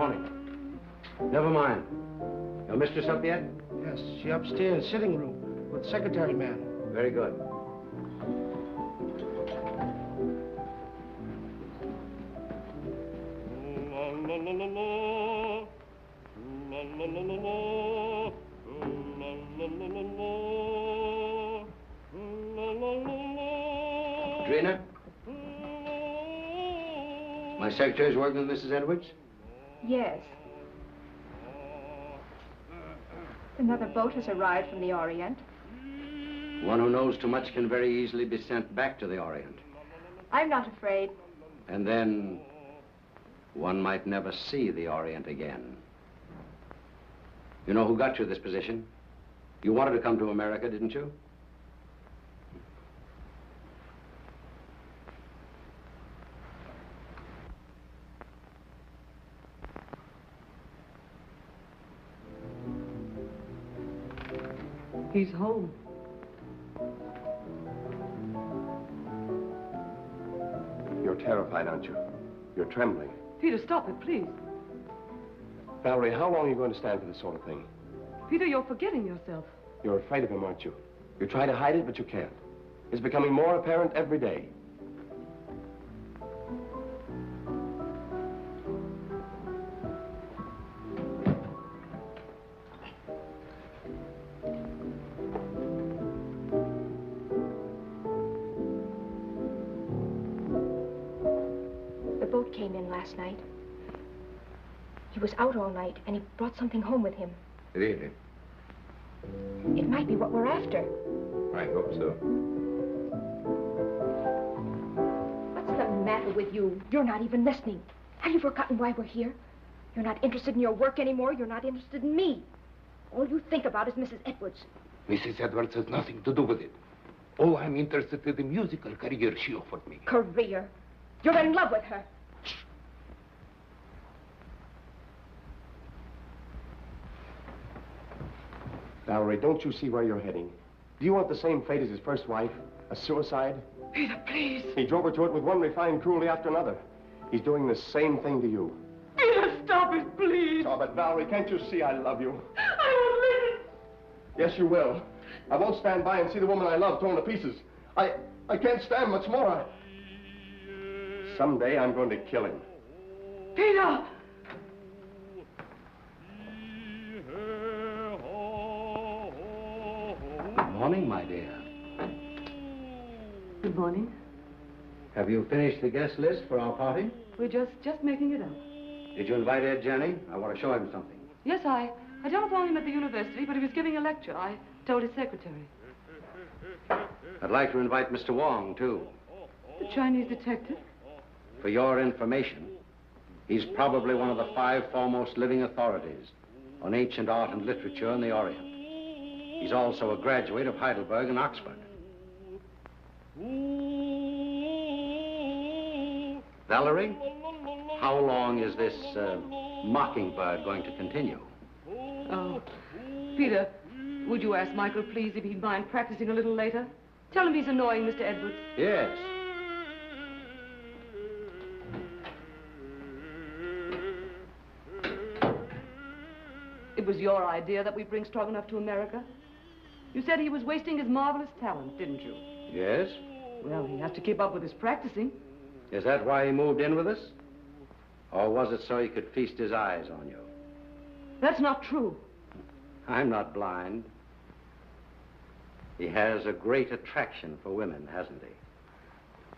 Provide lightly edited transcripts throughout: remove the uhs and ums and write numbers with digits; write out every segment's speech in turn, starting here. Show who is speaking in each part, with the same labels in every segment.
Speaker 1: morning. Never mind. Your mistress up yet?
Speaker 2: Yes, she upstairs, sitting room, with secretary man.
Speaker 1: Very good. Trina? My secretary's working with Mrs. Edwards?
Speaker 3: Yes. Another boat has arrived from the Orient.
Speaker 1: One who knows too much can very easily be sent back to the Orient.
Speaker 3: I'm not afraid.
Speaker 1: And then one might never see the Orient again. You know who got you this position? You wanted to come to America, didn't you?
Speaker 4: He's home.
Speaker 5: You're terrified, aren't you? You're trembling.
Speaker 4: Peter, stop it, please.
Speaker 5: Valerie, how long are you going to stand for this sort of thing?
Speaker 4: Peter, you're forgetting yourself.
Speaker 5: You're afraid of him, aren't you? You try to hide it, but you can't. It's becoming more apparent every day.
Speaker 3: Came in last night. He was out all night, and he brought something home with him.
Speaker 1: Really?
Speaker 3: It might be what we're after.
Speaker 1: I hope so.
Speaker 3: What's the matter with you? You're not even listening. Have you forgotten why we're here? You're not interested in your work anymore. You're not interested in me. All you think about is Mrs. Edwards.
Speaker 6: Mrs. Edwards has nothing to do with it. Oh, I'm interested in the musical career she offered me.
Speaker 3: Career? You're in love with her.
Speaker 5: Valerie, don't you see where you're heading? Do you want the same fate as his first wife? A suicide?
Speaker 4: Peter, please.
Speaker 5: He drove her to it with one refined cruelty after another. He's doing the same thing to you.
Speaker 4: Peter, stop it, please.
Speaker 5: Oh, but Valerie, can't you see I love you?
Speaker 4: I won't listen.
Speaker 5: Yes, you will. I won't stand by and see the woman I love torn to pieces. I can't stand much more. Someday I'm going to kill him.
Speaker 4: Peter!
Speaker 1: Good morning, my dear.
Speaker 4: Good morning.
Speaker 1: Have you finished the guest list for our party?
Speaker 4: We're just making it up.
Speaker 1: Did you invite Ed Jenny? I want to show him something.
Speaker 4: Yes, I telephoned him at the university, but he was giving a lecture. I told his secretary.
Speaker 1: I'd like to invite Mr. Wong, too.
Speaker 4: The Chinese detective?
Speaker 1: For your information, he's probably one of the 5 foremost living authorities on ancient art and literature in the Orient. He's also a graduate of Heidelberg and Oxford. Valerie, how long is this mockingbird going to continue?
Speaker 4: Oh, Peter, would you ask Michael, please, if he'd mind practicing a little later? Tell him he's annoying Mr. Edwards.
Speaker 1: Yes.
Speaker 4: It was your idea that we bring Stroganoff to America. You said he was wasting his marvelous talent, didn't you?
Speaker 1: Yes?
Speaker 4: Well, he has to keep up with his practicing.
Speaker 1: Is that why he moved in with us? Or was it so he could feast his eyes on you?
Speaker 4: That's not true.
Speaker 1: I'm not blind. He has a great attraction for women, hasn't he?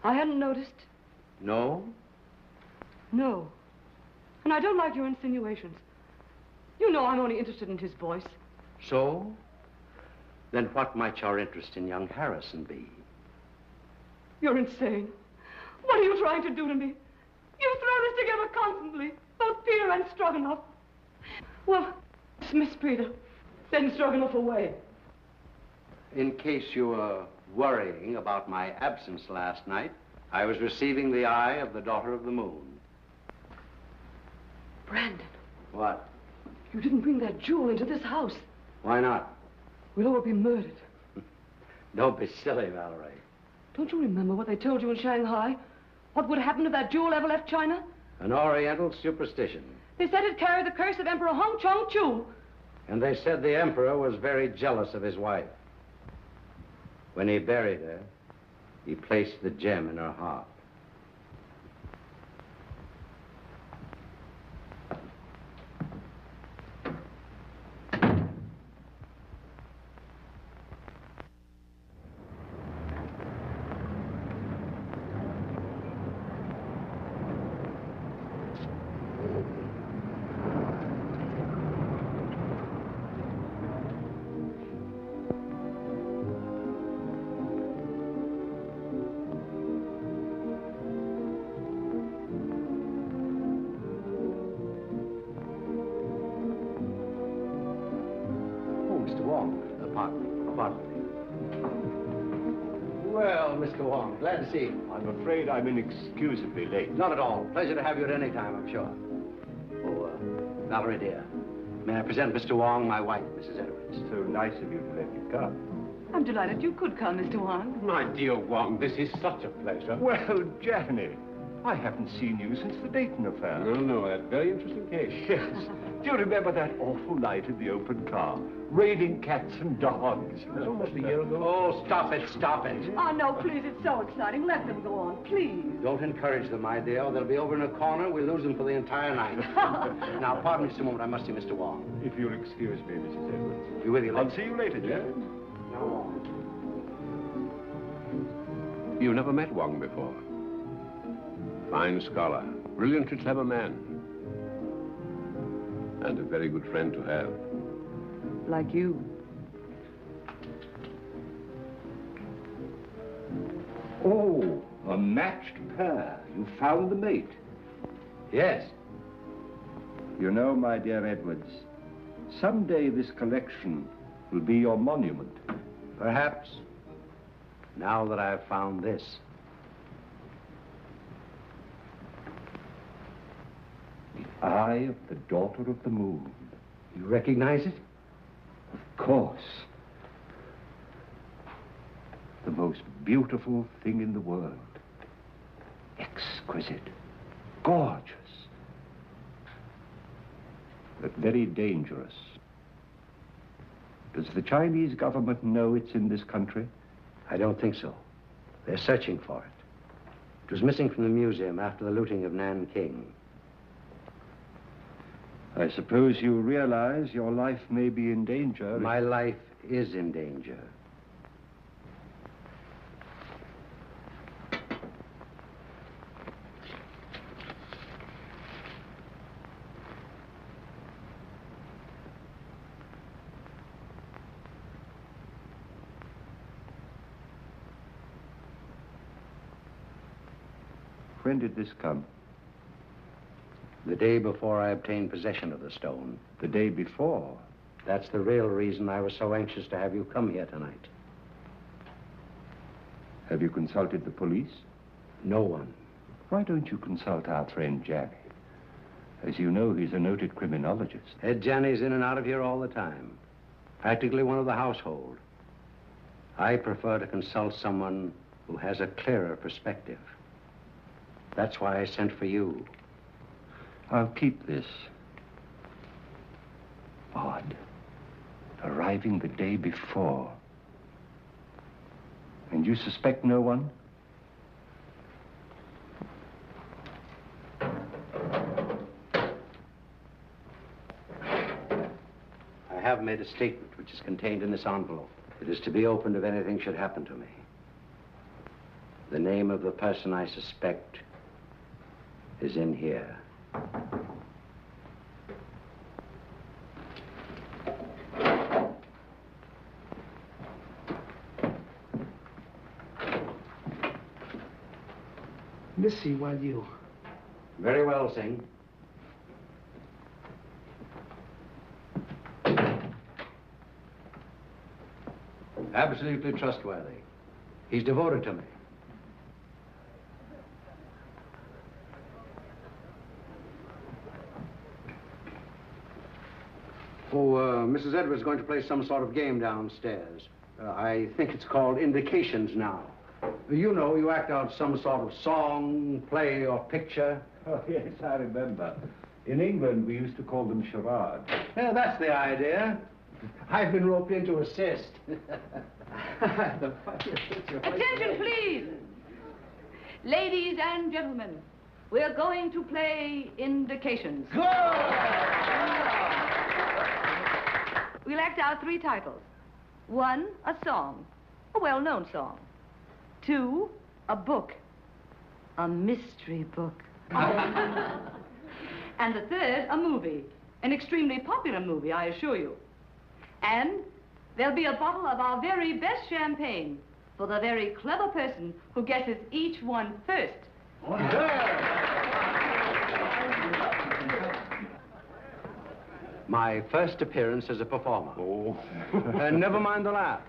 Speaker 4: I hadn't noticed.
Speaker 1: No?
Speaker 4: No. And I don't like your insinuations. You know I'm only interested in his voice.
Speaker 1: So? Then what might your interest in young Harrison be?
Speaker 4: You're insane. What are you trying to do to me? You've thrown us together constantly, both Peter and Stroganoff. Well, dismiss Peter. Send Stroganoff away.
Speaker 1: In case you were worrying about my absence last night, I was receiving the eye of the daughter of the moon.
Speaker 4: Brandon.
Speaker 1: What?
Speaker 4: You didn't bring that jewel into this house.
Speaker 1: Why not?
Speaker 4: We'll all be murdered.
Speaker 1: Don't be silly, Valerie.
Speaker 4: Don't you remember what they told you in Shanghai? What would happen if that jewel ever left China?
Speaker 1: An Oriental superstition.
Speaker 4: They said it carried the curse of Emperor Hong Chong-chu.
Speaker 1: And they said the emperor was very jealous of his wife. When he buried her, he placed the gem in her heart. Well, Mr. Wong, glad to see you.
Speaker 7: I'm afraid I'm inexcusably late.
Speaker 1: Not at all. Pleasure to have you at any time, I'm sure. Oh, Valerie, dear, may I present Mr. Wong, my wife, Mrs. Edwards.
Speaker 7: So nice of you to let me come.
Speaker 4: I'm delighted you could come, Mr. Wong.
Speaker 6: My dear Wong, this is such a pleasure.
Speaker 7: Well, Janet, I haven't seen you since the Dayton affair.
Speaker 6: No, that very interesting case.
Speaker 7: Yes. Do you remember that awful night in the open car? Raining cats and dogs.
Speaker 6: It was almost a year ago.
Speaker 1: Oh, stop it, stop it.
Speaker 4: Oh, no, please, it's so exciting. Let them go on, please.
Speaker 1: Don't encourage them, my dear. They'll be over in a corner. We'll lose them for the entire night. Now, pardon me just a moment. I must see Mr. Wong.
Speaker 7: If you'll excuse me, Mrs. Edwards.
Speaker 1: Be with you later.
Speaker 7: I'll see you later, Janet.
Speaker 1: No.
Speaker 8: You never met Wong before. Fine scholar, brilliantly clever man. And a very good friend to have.
Speaker 4: Like you.
Speaker 7: Oh, a matched pair. You found the mate.
Speaker 1: Yes.
Speaker 7: You know, my dear Edwards, someday this collection will be your monument.
Speaker 1: Perhaps. Now that I've found this.
Speaker 7: The eye of the daughter of the moon.
Speaker 1: You recognize it?
Speaker 7: Of course. The most beautiful thing in the world. Exquisite. Gorgeous. But very dangerous. Does the Chinese government know it's in this country?
Speaker 1: I don't think so. They're searching for it. It was missing from the museum after the looting of Nanking.
Speaker 7: I suppose you realize your life may be in danger.
Speaker 1: My life is in danger.
Speaker 7: When did this come?
Speaker 1: The day before I obtained possession of the stone.
Speaker 7: The day before?
Speaker 1: That's the real reason I was so anxious to have you come here tonight.
Speaker 7: Have you consulted the police?
Speaker 1: No one.
Speaker 7: Why don't you consult our friend Janny? As you know, he's a noted criminologist.
Speaker 1: Ed Janny's in and out of here all the time. Practically one of the household. I prefer to consult someone who has a clearer perspective. That's why I sent for you.
Speaker 7: I'll keep this. Odd. Arriving the day before. And you suspect no one?
Speaker 1: I have made a statement which is contained in this envelope. It is to be opened if anything should happen to me. The name of the person I suspect is in here.
Speaker 2: Missy, while you...
Speaker 1: Very well, Singh. Absolutely trustworthy. He's devoted to me. Oh, Mrs. Edwards is going to play some sort of game downstairs. I think it's called Indications now. You know, you act out some sort of song, play, or picture.
Speaker 7: Oh, yes, I remember. In England, we used to call them charades.
Speaker 1: Yeah, that's the idea. I've been roped in to assist.
Speaker 4: Attention, please. Ladies and gentlemen, we're going to play indications. We'll act out 3 titles. 1, a song, a well-known song. 2, a book, a mystery book. And the 3rd, a movie, an extremely popular movie, I assure you. And there'll be a bottle of our very best champagne for the very clever person who guesses each one first.
Speaker 1: My first appearance as a performer.
Speaker 8: Oh.
Speaker 1: Never mind the laugh.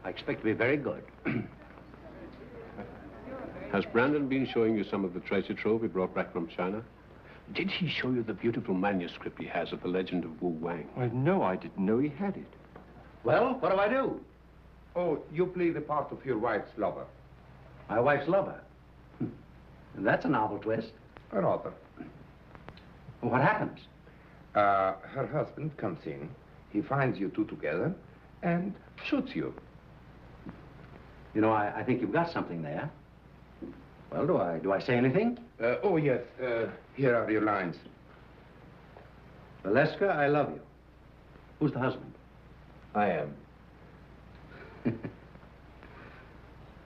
Speaker 1: I expect to be very good.
Speaker 8: Has Brandon been showing you some of the treasure trove he brought back from China? Did he show you the beautiful manuscript he has of the legend of Wu Wang?
Speaker 7: Well, no, I didn't know he had it.
Speaker 1: Well, what do I do?
Speaker 6: Oh, you play the part of your wife's lover.
Speaker 1: My wife's lover. That's a novel twist.
Speaker 6: Rather.
Speaker 1: Well, what happens?
Speaker 6: Her husband comes in, he finds you two together, and shoots you.
Speaker 1: You know, I think you've got something there. Well, do I say anything?
Speaker 6: Oh, yes. Here are your lines.
Speaker 1: Valeska, I love you. Who's the husband?
Speaker 6: I am.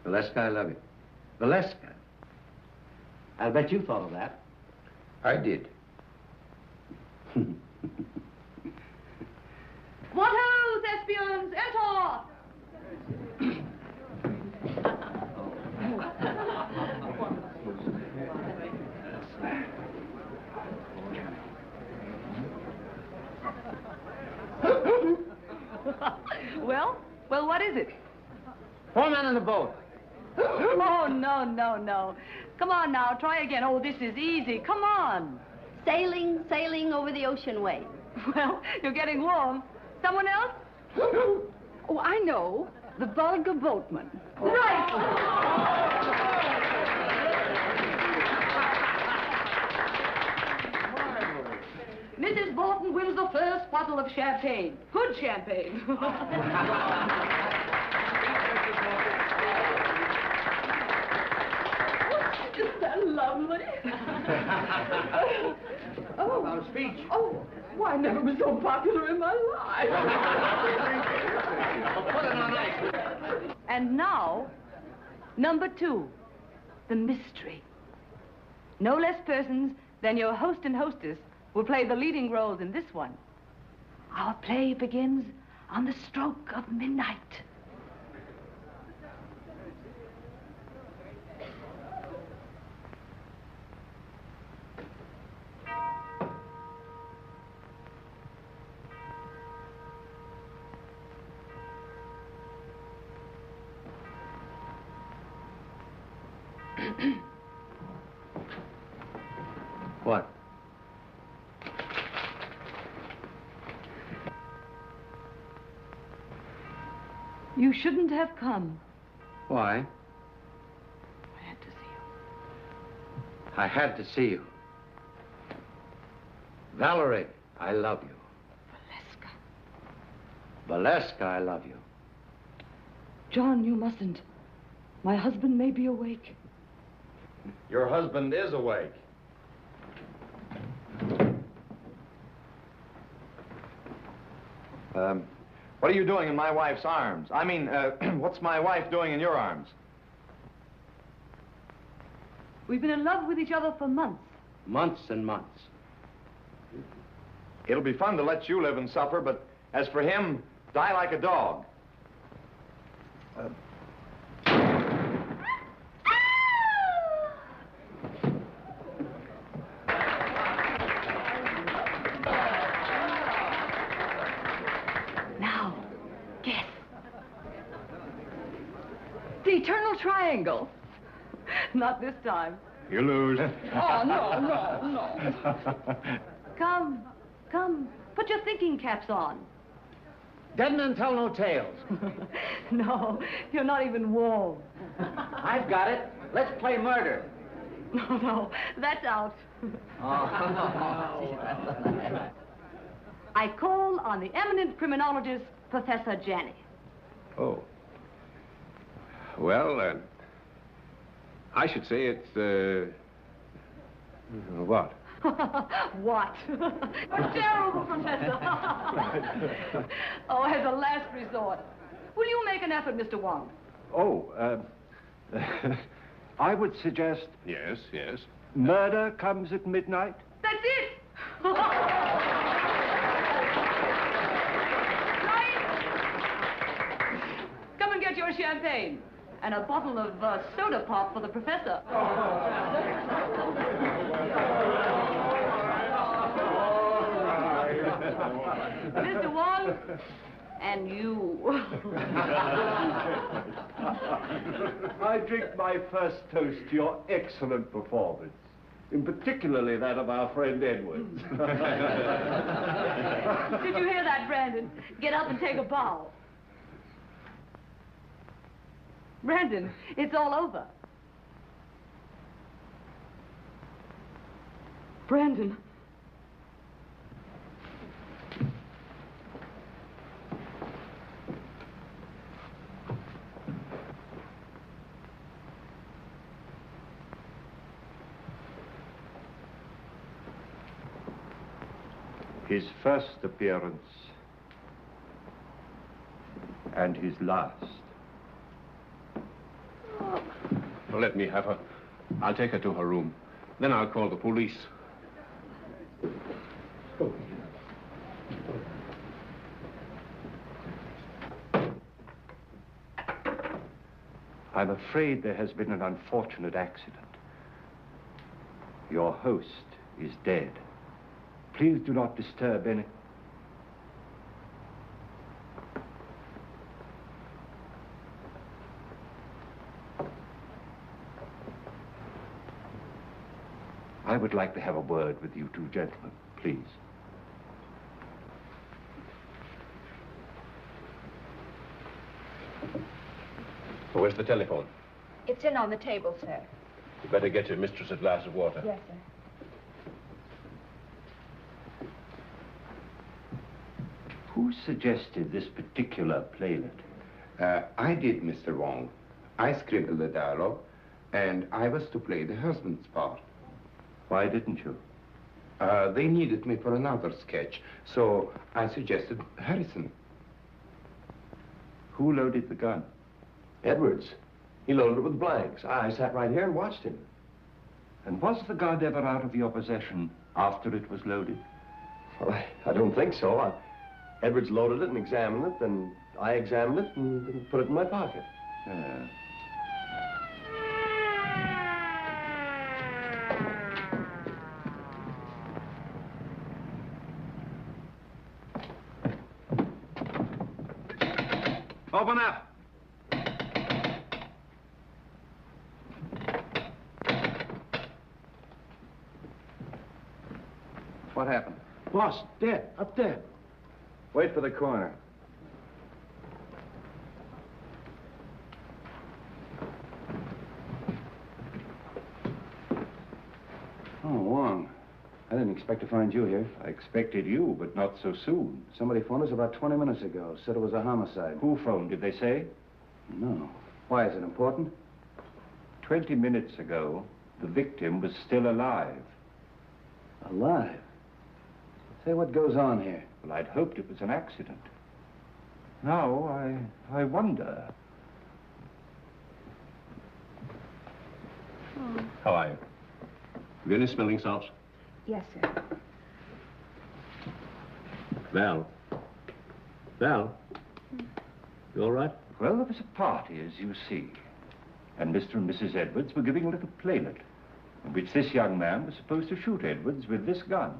Speaker 1: Valeska, I love you. Valeska. I'll bet you thought of that.
Speaker 6: I did.
Speaker 4: What ho, thespians, enter! Well, what is it?
Speaker 1: 4 men in the boat.
Speaker 4: Oh, no. Come on now, try again. Oh, this is easy. Come on.
Speaker 9: Sailing over the ocean waves.
Speaker 4: Well, you're getting warm. Someone else? Oh, I know. The vulgar boatman. Right! Mrs. Bolton wins the first bottle of champagne. Good champagne. Isn't that lovely?
Speaker 1: About speech.
Speaker 4: Oh, why, I never was so popular in my life.
Speaker 1: Put it on ice.
Speaker 4: And now, number 2, the mystery. No less persons than your host and hostess will play the leading roles in this one. Our play begins on the stroke of midnight.
Speaker 1: What?
Speaker 4: You shouldn't have come.
Speaker 1: Why?
Speaker 4: I had to see you.
Speaker 1: I had to see you. Valerie, I love you.
Speaker 4: Valeska.
Speaker 1: Valeska, I love you.
Speaker 4: John, you mustn't. My husband may be awake.
Speaker 5: Your husband is awake. What are you doing in my wife's arms? I mean, what's my wife doing in your arms?
Speaker 4: We've been in love with each other for months.
Speaker 1: Months and months.
Speaker 5: It'll be fun to let you live and suffer, but as for him, die like a dog.
Speaker 4: Now, guess. The eternal triangle. Not this time.
Speaker 8: You lose.
Speaker 4: Oh, no. Come. Put your thinking caps on.
Speaker 1: Dead men tell no tales.
Speaker 4: No, you're not even warm.
Speaker 1: I've got it. Let's play murder.
Speaker 4: No, no, that's out. I call on the eminent criminologist, Professor Janney.
Speaker 8: Oh. Well, I should say it's, what?
Speaker 4: What? Terrible, Professor. Oh, as a last resort. Will you make an effort, Mr. Wong?
Speaker 7: Oh, I would suggest...
Speaker 8: Yes, yes.
Speaker 7: Murder comes at midnight?
Speaker 4: That's it! Right? Come and get your champagne. And a bottle of soda pop for the professor. Mr. Wong, and you.
Speaker 7: I drink my first toast to your excellent performance, in particularly that of our friend Edwards.
Speaker 4: Did you hear that, Brandon? Get up and take a bow. Brandon, it's all over. Brandon.
Speaker 7: His first appearance and his last.
Speaker 8: Well, let me have her. I'll take her to her room. Then I'll call the police.
Speaker 7: I'm afraid there has been an unfortunate accident. Your host is dead. Please do not disturb any... I would like to have a word with you two gentlemen, please.
Speaker 8: Where's the telephone?
Speaker 3: It's in on the table, sir.
Speaker 8: You better get your mistress a glass of water.
Speaker 3: Yes, sir.
Speaker 7: Who suggested this particular playlet?
Speaker 6: I did, Mr. Wong. I scribbled the dialogue, and I was to play the husband's part.
Speaker 7: Why didn't you?
Speaker 6: They needed me for another sketch, so I suggested Harrison.
Speaker 7: Who loaded the gun?
Speaker 5: Edwards. He loaded it with blanks. I sat right here and watched him.
Speaker 7: And was the gun ever out of your possession after it was loaded?
Speaker 5: Well, I don't think so. Edwards loaded it and examined it, and I examined it and put it in my pocket.
Speaker 7: Yeah.
Speaker 1: Open up. What happened?
Speaker 2: Boss, dead, up there.
Speaker 1: Wait for the coroner. Oh, Wong. I didn't expect to find you here.
Speaker 7: I expected you, but not so soon.
Speaker 1: Somebody phoned us about 20 minutes ago. Said it was a homicide.
Speaker 7: Who phoned, did they say?
Speaker 1: No. Why, is it important?
Speaker 7: 20 minutes ago, the victim was still alive.
Speaker 1: Alive? Say, what goes on here?
Speaker 7: Well, I'd hoped it was an accident. Now, I wonder.
Speaker 8: How are you? Have you any smelling salts?
Speaker 3: Yes, sir.
Speaker 8: Val? Val? You all right?
Speaker 7: Well, there was a party, as you see. And Mr. and Mrs. Edwards were giving a little playlet, in which this young man was supposed to shoot Edwards with this gun.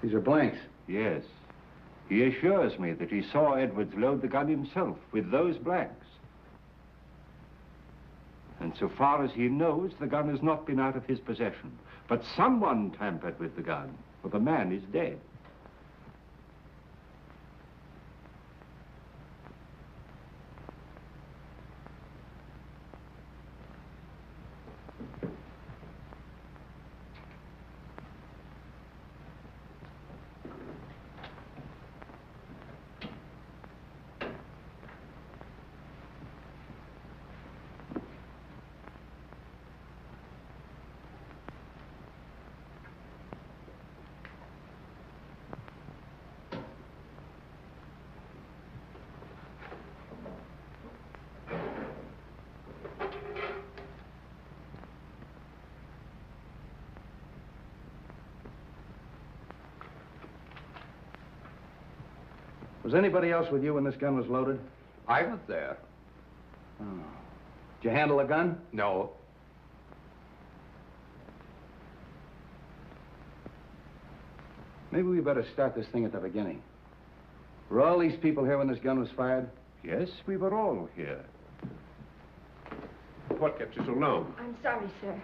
Speaker 1: These are blanks.
Speaker 7: Yes. He assures me that he saw Edwards load the gun himself with those blanks. And so far as he knows, the gun has not been out of his possession. But someone tampered with the gun, for the man is dead.
Speaker 10: Was anybody else with you when this gun was loaded?
Speaker 6: I was there.
Speaker 10: Oh. Did you handle the gun?
Speaker 6: No.
Speaker 10: Maybe we better start this thing at the beginning. Were all these people here when this gun was fired?
Speaker 7: Yes, we were all here.
Speaker 8: What kept you so long?
Speaker 3: I'm sorry, sir.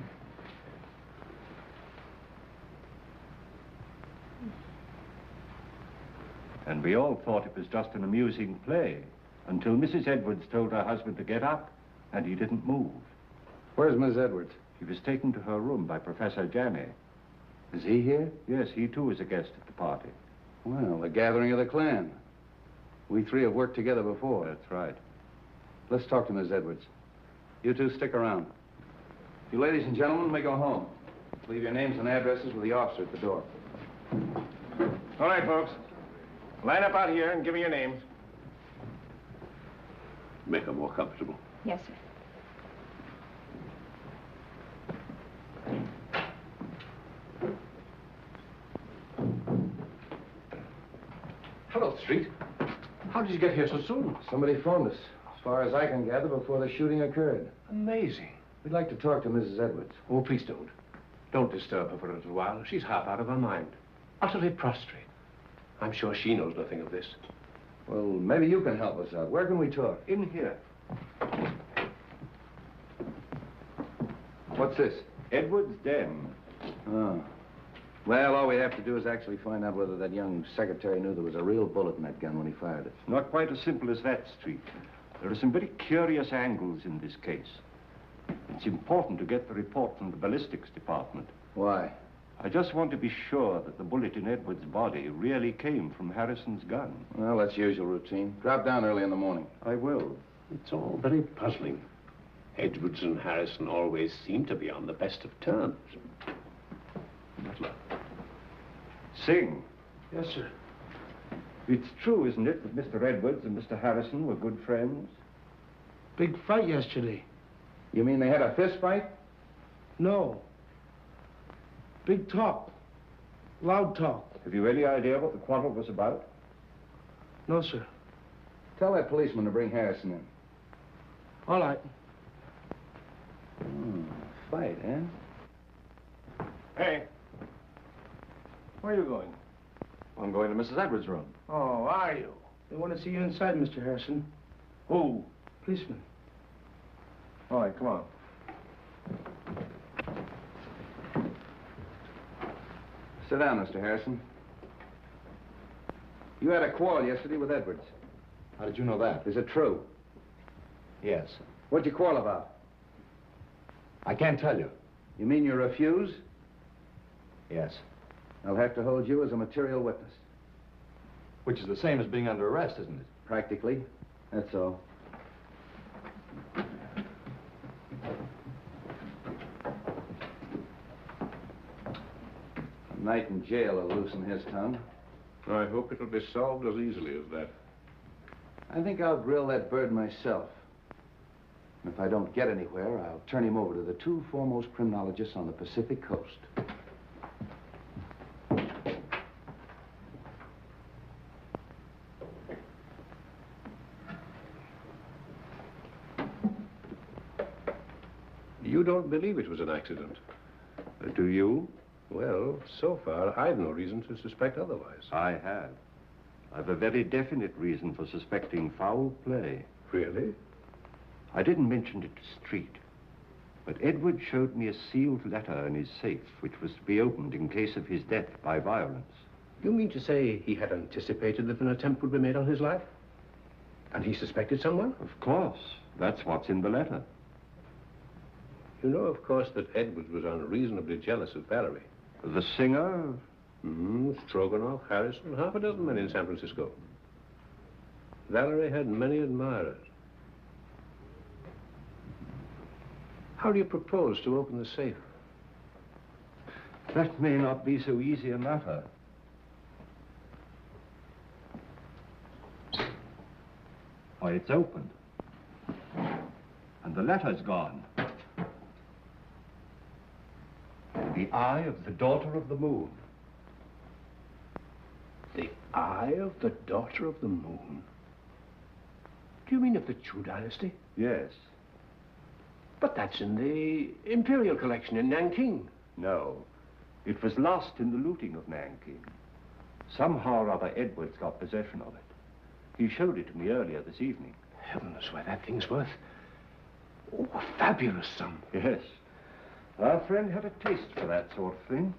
Speaker 7: And we all thought it was just an amusing play until Mrs. Edwards told her husband to get up, and he didn't move.
Speaker 10: Where's Miss Edwards?
Speaker 7: He was taken to her room by Professor Janney.
Speaker 10: Is he here?
Speaker 7: Yes, he too is a guest at the party.
Speaker 10: Well, the gathering of the clan. We three have worked together before.
Speaker 7: That's right.
Speaker 10: Let's talk to Miss Edwards. You two stick around. You ladies and gentlemen may go home. Leave your names and addresses with the officer at the door.
Speaker 11: All right, folks. Line up out here and give me your names.
Speaker 8: Make her more comfortable.
Speaker 3: Yes, sir.
Speaker 8: Hello, Street. How did you get here so soon?
Speaker 10: Somebody phoned us. As far as I can gather, before the shooting occurred.
Speaker 8: Amazing.
Speaker 10: We'd like to talk to Mrs. Edwards.
Speaker 8: Oh, please don't. Don't disturb her for a little while. She's half out of her mind. Utterly prostrate. I'm sure she knows nothing of this.
Speaker 10: Well, maybe you can help us out. Where can we talk?
Speaker 8: In here.
Speaker 10: What's this?
Speaker 7: Edwards' den.
Speaker 10: Oh. Well, all we have to do is actually find out whether that young secretary knew there was a real bullet in that gun when he fired it.
Speaker 7: Not quite as simple as that, Street. There are some very curious angles in this case. It's important to get the report from the ballistics department.
Speaker 10: Why?
Speaker 7: I just want to be sure that the bullet in Edwards' body really came from Harrison's gun.
Speaker 10: Well, that's usual routine. Drop down early in the morning.
Speaker 7: I will.
Speaker 8: It's all very puzzling. Edwards and Harrison always seem to be on the best of terms. Butler.
Speaker 7: Sing.
Speaker 2: Yes, sir.
Speaker 7: It's true, isn't it, that Mr. Edwards and Mr. Harrison were good friends?
Speaker 2: Big fight yesterday.
Speaker 10: You mean they had a fist fight?
Speaker 2: No. Big talk. Loud talk.
Speaker 7: Have you any idea what the quarrel was about?
Speaker 2: No, sir.
Speaker 10: Tell that policeman to bring Harrison in.
Speaker 2: All right.
Speaker 10: Fight, eh?
Speaker 11: Hey. Where are you going? I'm going to Mrs. Edwards' room.
Speaker 2: Oh, are you? They want to see you inside, Mr. Harrison.
Speaker 11: Who?
Speaker 2: Policeman.
Speaker 11: All right, come on.
Speaker 10: Sit down, Mr. Harrison. You had a quarrel yesterday with Edwards.
Speaker 11: How did you know that?
Speaker 10: Is it true?
Speaker 11: Yes.
Speaker 10: What'd you quarrel about?
Speaker 11: I can't tell you.
Speaker 10: You mean you refuse?
Speaker 11: Yes.
Speaker 10: I'll have to hold you as a material witness.
Speaker 11: Which is the same as being under arrest, isn't it?
Speaker 10: Practically. That's all. A night in jail will loosen his tongue.
Speaker 8: I hope it'll be solved as easily as that.
Speaker 10: I think I'll grill that bird myself. And if I don't get anywhere, I'll turn him over to the two foremost criminologists on the Pacific coast.
Speaker 8: You don't believe it was an accident?
Speaker 7: Do you?
Speaker 8: Well, so far, I've no reason to suspect otherwise.
Speaker 7: I have. I've a very definite reason for suspecting foul play.
Speaker 8: Really?
Speaker 7: I didn't mention it to Street, but Edward showed me a sealed letter in his safe, which was to be opened in case of his death by violence.
Speaker 8: You mean to say he had anticipated that an attempt would be made on his life? And he suspected someone?
Speaker 7: Of course. That's what's in the letter.
Speaker 8: You know, of course, that Edwards was unreasonably jealous of Valerie.
Speaker 7: The singer?
Speaker 8: Stroganoff, Harrison, half a dozen men in San Francisco. Valerie had many admirers. How do you propose to open the safe?
Speaker 7: That may not be so easy a matter. Why, it's opened. And the letter's gone. The eye of the daughter of the moon.
Speaker 8: The Eye of the Daughter of the Moon? Do you mean of the Chu dynasty?
Speaker 7: Yes.
Speaker 8: But that's in the Imperial collection in Nanking.
Speaker 7: No. It was lost in the looting of Nanking. Somehow or other, Edwards got possession of it. He showed it to me earlier this evening.
Speaker 8: Heaven knows why that thing's worth. Oh, a fabulous sum.
Speaker 7: Yes. Our friend had a taste for that sort of thing.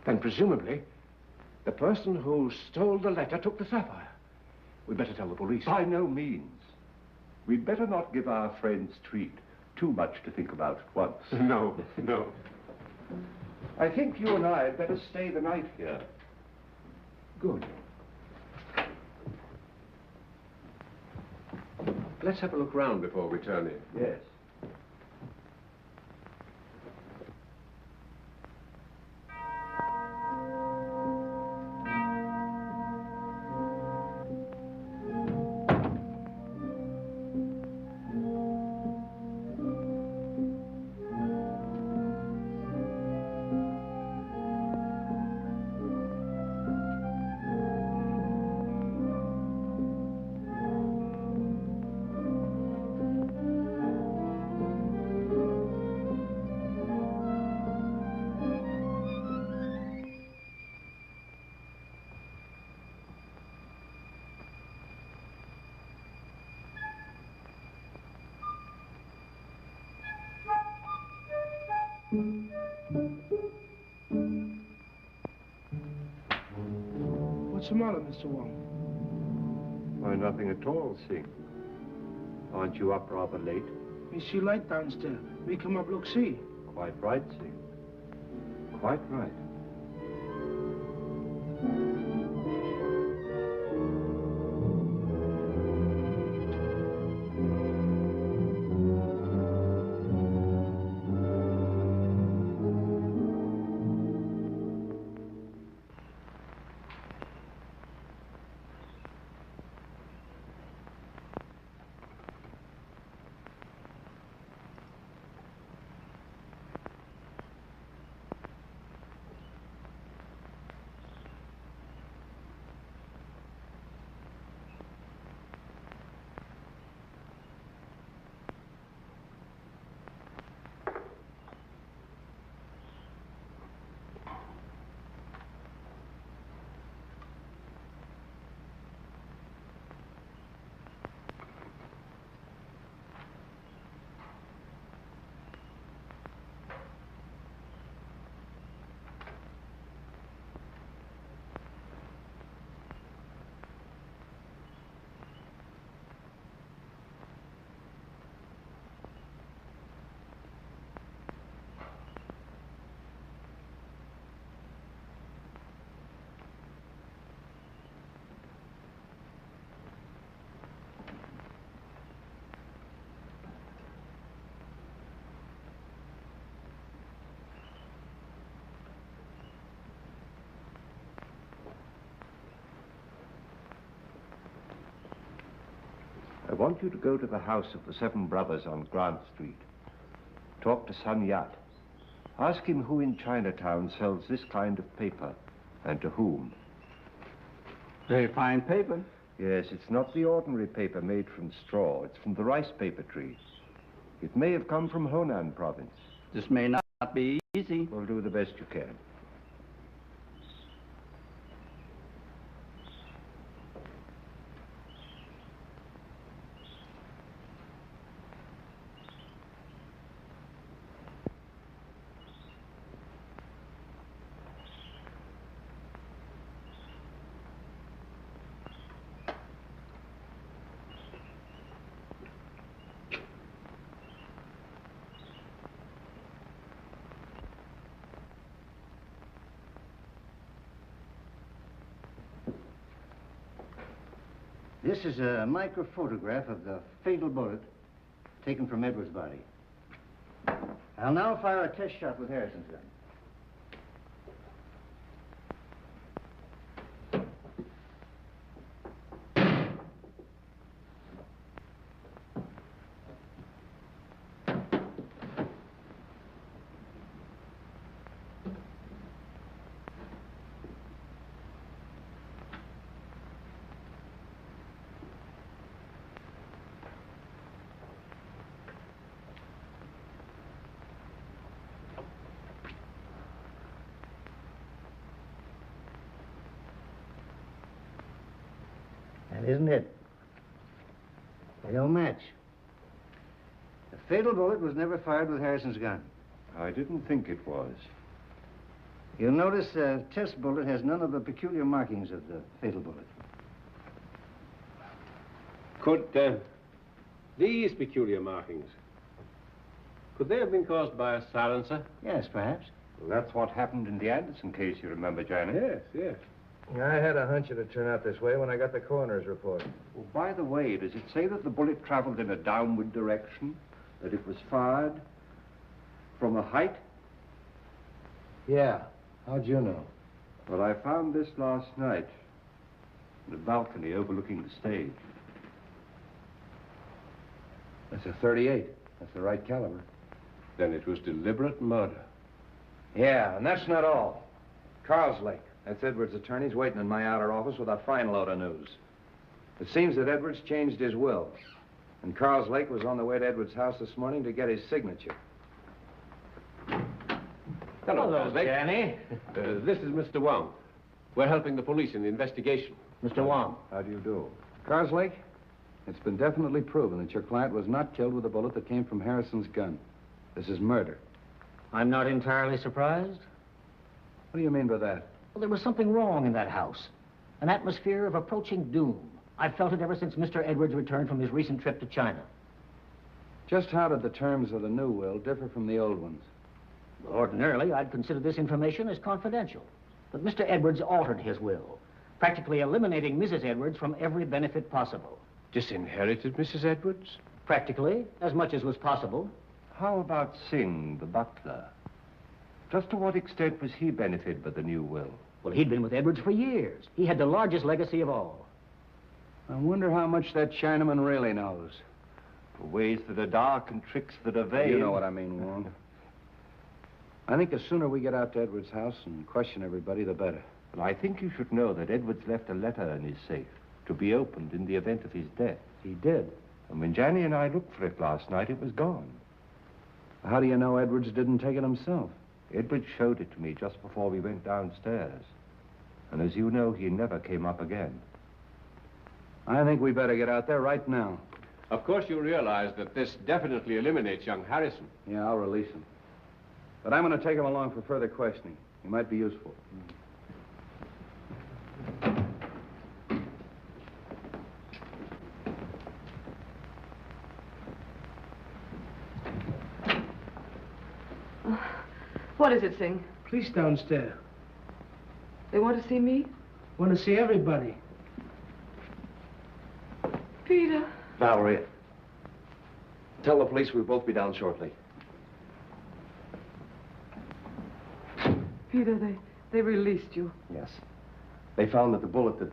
Speaker 8: Then presumably, the person who stole the letter took the sapphire. We'd better tell the police.
Speaker 7: By no means. We'd better not give our friend's treat too much to think about at once.
Speaker 8: No, no.
Speaker 7: I think you and I had better stay the night here.
Speaker 8: Good. Let's have a look round before we turn in.
Speaker 7: Yes.
Speaker 2: What's the matter, Mr. Wong?
Speaker 7: Why, nothing at all, Sing. Aren't you up rather late?
Speaker 2: Me see light downstairs. Me come up look see.
Speaker 7: Quite right, Sing. Quite right. I want you to go to the house of the Seven Brothers on Grant Street. Talk to Sun Yat. Ask him who in Chinatown sells this kind of paper and to whom.
Speaker 12: Very fine paper.
Speaker 7: Yes, it's not the ordinary paper made from straw. It's from the rice paper tree. It may have come from Honan province.
Speaker 12: This may not be easy.
Speaker 7: Well, do the best you can.
Speaker 13: This is a microphotograph of the fatal bullet taken from Edwards' body. I'll now fire a test shot with Harrison's gun. isn't it? They don't match. The fatal bullet was never fired with Harrison's gun.
Speaker 7: I didn't think it was.
Speaker 13: You'll notice the test bullet has none of the peculiar markings of the fatal bullet.
Speaker 11: Could these peculiar markings, could they have been caused by a silencer?
Speaker 13: Yes, perhaps.
Speaker 7: Well, that's what happened in the Anderson case, you remember, Janet?
Speaker 11: Yes, yes.
Speaker 10: I had a hunch it'd turn out this way when I got the coroner's report.
Speaker 7: Well, by the way, does it say that the bullet traveled in a downward direction? That it was fired from a height?
Speaker 10: Yeah. How'd you know?
Speaker 7: Well, I found this last night in a balcony overlooking the stage.
Speaker 10: That's a .38. That's the right caliber.
Speaker 11: Then it was deliberate murder.
Speaker 10: Yeah, and that's not all. Carslake, that's Edwards' attorney's waiting in my outer office with a fine load of news. It seems that Edwards changed his will. And Carslake was on the way to Edwards' house this morning to get his signature.
Speaker 8: Hello, Carslake.
Speaker 2: Danny.
Speaker 8: This is Mr. Wong. We're helping the police in the investigation.
Speaker 2: Mr. Wong.
Speaker 10: How do you do? Carslake, it's been definitely proven that your client was not killed with a bullet that came from Harrison's gun. This is murder.
Speaker 2: I'm not entirely surprised.
Speaker 10: What do you mean by that?
Speaker 2: Well, there was something wrong in that house. An atmosphere of approaching doom. I've felt it ever since Mr. Edwards returned from his recent trip to China.
Speaker 10: Just how did the terms of the new will differ from the old ones?
Speaker 2: Ordinarily, I'd consider this information as confidential. But Mr. Edwards altered his will, practically eliminating Mrs. Edwards from every benefit possible.
Speaker 8: Disinherited Mrs. Edwards?
Speaker 2: Practically, as much as was possible.
Speaker 7: How about Singh, the butler? Just to what extent was he benefited by the new will?
Speaker 2: Well, he'd been with Edwards for years. He had the largest legacy of all.
Speaker 10: I wonder how much that Chinaman really knows.
Speaker 7: For ways that are dark and tricks that are vain.
Speaker 10: You know what I mean, Wong. I think the sooner we get out to Edwards' house and question everybody, the better.
Speaker 7: And I think you should know that Edwards left a letter in his safe to be opened in the event of his death.
Speaker 10: He did.
Speaker 7: And when Janny and I looked for it last night, it was gone.
Speaker 10: How do you know Edwards didn't take it himself?
Speaker 7: Edwards showed it to me just before we went downstairs. And as you know, he never came up again.
Speaker 10: I think we better get out there right now.
Speaker 8: Of course you realize that this definitely eliminates young Harrison.
Speaker 10: Yeah, I'll release him. But I'm going to take him along for further questioning. He might be useful.
Speaker 4: What is it, Singh?
Speaker 2: Police downstairs.
Speaker 4: They want to see me?
Speaker 2: Want to see everybody.
Speaker 4: Peter.
Speaker 5: Valerie, tell the police we'll both be down shortly.
Speaker 4: Peter, they released you.
Speaker 5: Yes. They found that the bullet that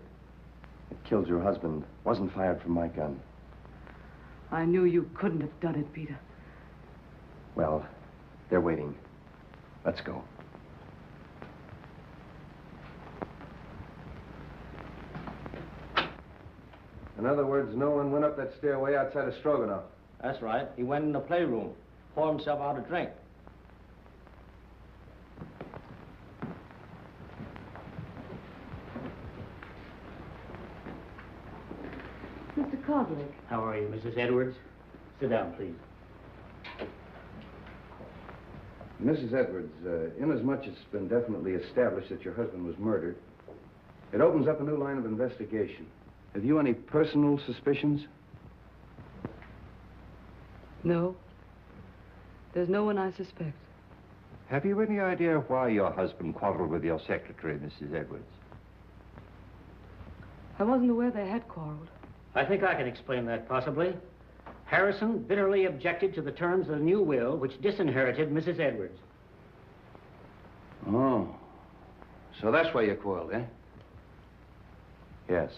Speaker 5: killed your husband wasn't fired from my gun.
Speaker 4: I knew you couldn't have done it, Peter.
Speaker 5: Well, they're waiting. Let's go.
Speaker 10: In other words, no one went up that stairway outside of Stroganoff.
Speaker 2: That's right. He went in the playroom, poured himself out a drink.
Speaker 4: Mr. Carslake.
Speaker 2: How are you, Mrs. Edwards? Sit down, please.
Speaker 10: Mrs. Edwards, inasmuch it's been definitely established that your husband was murdered, it opens up a new line of investigation. Have you any personal suspicions?
Speaker 4: No. There's no one I suspect.
Speaker 7: Have you any idea why your husband quarreled with your secretary, Mrs. Edwards?
Speaker 4: I wasn't aware they had quarreled.
Speaker 2: I think I can explain that, possibly. Harrison bitterly objected to the terms of the new will, which disinherited Mrs. Edwards.
Speaker 10: Oh. So that's why you quarreled, eh?
Speaker 5: Yes.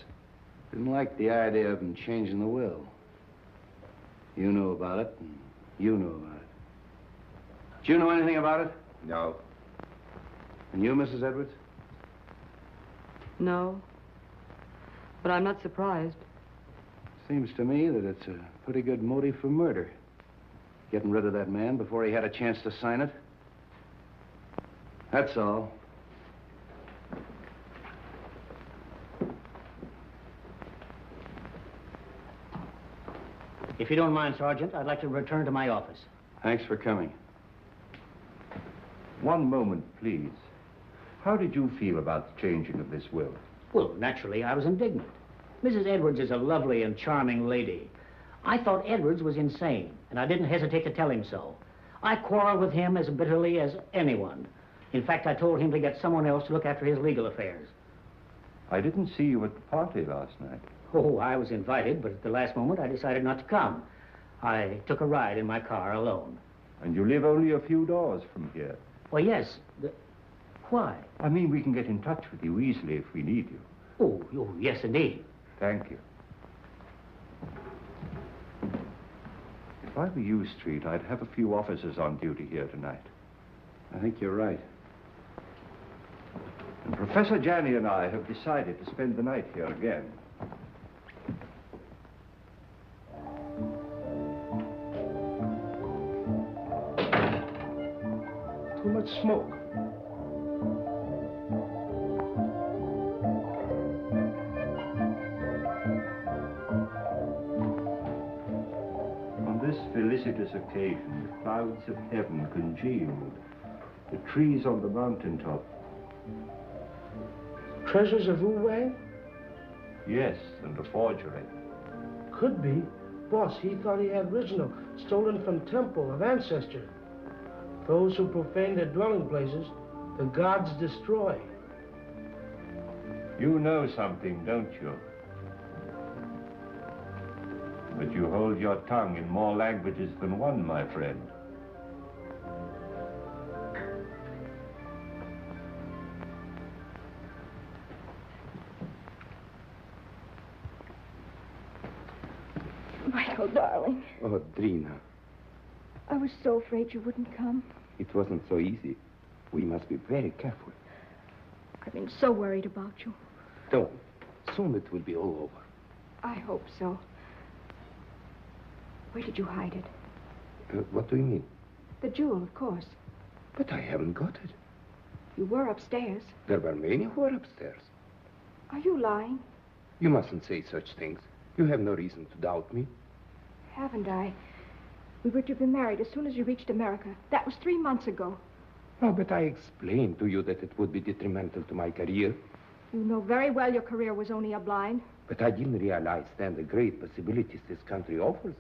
Speaker 10: Didn't like the idea of him changing the will. You knew about it, and you knew about it. Did you know anything about it?
Speaker 5: No.
Speaker 10: And you, Mrs. Edwards?
Speaker 4: No. But I'm not surprised.
Speaker 10: Seems to me that it's a pretty good motive for murder. Getting rid of that man before he had a chance to sign it. That's all.
Speaker 2: If you don't mind, Sergeant, I'd like to return to my office.
Speaker 10: Thanks for coming.
Speaker 7: One moment, please. How did you feel about the changing of this will?
Speaker 2: Well, naturally, I was indignant. Mrs. Edwards is a lovely and charming lady. I thought Edwards was insane, and I didn't hesitate to tell him so. I quarreled with him as bitterly as anyone. In fact, I told him to get someone else to look after his legal affairs.
Speaker 7: I didn't see you at the party last night.
Speaker 2: Oh, I was invited, but at the last moment I decided not to come. I took a ride in my car alone.
Speaker 7: And you live only a few doors from here.
Speaker 2: Well, yes. Why?
Speaker 7: I mean, we can get in touch with you easily if we need you.
Speaker 2: Oh, yes, indeed.
Speaker 7: Thank you. If I were you, Street, I'd have a few officers on duty here tonight.
Speaker 10: I think you're right.
Speaker 7: And Professor Janney and I have decided to spend the night here again.
Speaker 14: Too much smoke.
Speaker 7: On this felicitous occasion, the clouds of heaven congealed. The trees on the mountaintop.
Speaker 14: Treasures of Wu Wang?
Speaker 7: Yes, and a forgery.
Speaker 14: Could be. Boss, he thought he had original, stolen from temple of ancestor. Those who profane their dwelling places, the gods destroy.
Speaker 7: You know something, don't you? But you hold your tongue in more languages than one, my friend.
Speaker 3: Michael, darling,
Speaker 6: Oh, Drina,
Speaker 3: I was so afraid you wouldn't come.
Speaker 6: it wasn't so easy. We must be very careful.
Speaker 3: I've been so worried about you.
Speaker 6: Don't. Soon it will be all over.
Speaker 3: I hope so. Where did you hide it?
Speaker 6: What do you mean?
Speaker 3: The jewel, of course.
Speaker 6: But I haven't got it.
Speaker 3: You were upstairs.
Speaker 6: There were many who were upstairs.
Speaker 3: Are you lying?
Speaker 6: You mustn't say such things. You have no reason to doubt me.
Speaker 3: Haven't I? We were to be married as soon as you reached America. That was 3 months ago.
Speaker 6: Oh, but I explained to you that it would be detrimental to my career.
Speaker 3: You know very well your career was only a blind.
Speaker 6: But I didn't realize then the great possibilities this country offers.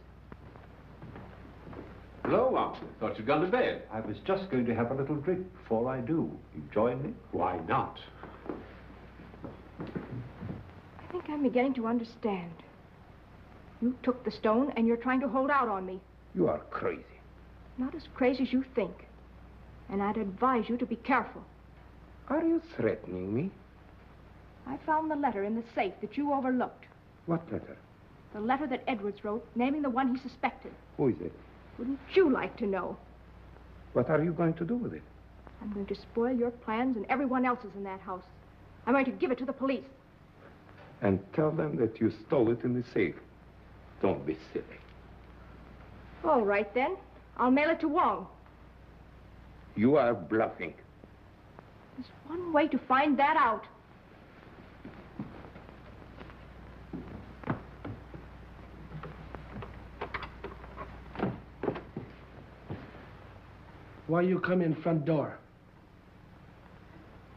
Speaker 8: Hello, Arthur. Thought you'd gone to bed.
Speaker 7: I was just going to have a little drink before I do. You join me?
Speaker 8: Why not?
Speaker 3: I think I'm beginning to understand. You took the stone and you're trying to hold out on me.
Speaker 6: You are crazy.
Speaker 3: Not as crazy as you think. And I'd advise you to be careful.
Speaker 6: Are you threatening me?
Speaker 3: I found the letter in the safe that you overlooked.
Speaker 6: What letter?
Speaker 3: The letter that Edwards wrote, naming the one he suspected.
Speaker 6: Who is it?
Speaker 3: Wouldn't you like to know?
Speaker 6: What are you going to do with it?
Speaker 3: I'm going to spoil your plans and everyone else's in that house. I'm going to give it to the police.
Speaker 6: And tell them that you stole it in the safe. Don't be silly.
Speaker 3: All right, then. I'll mail it to Wong.
Speaker 6: You are bluffing.
Speaker 3: There's one way to find that out.
Speaker 14: Why you come in front door?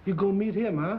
Speaker 14: You go meet him, huh?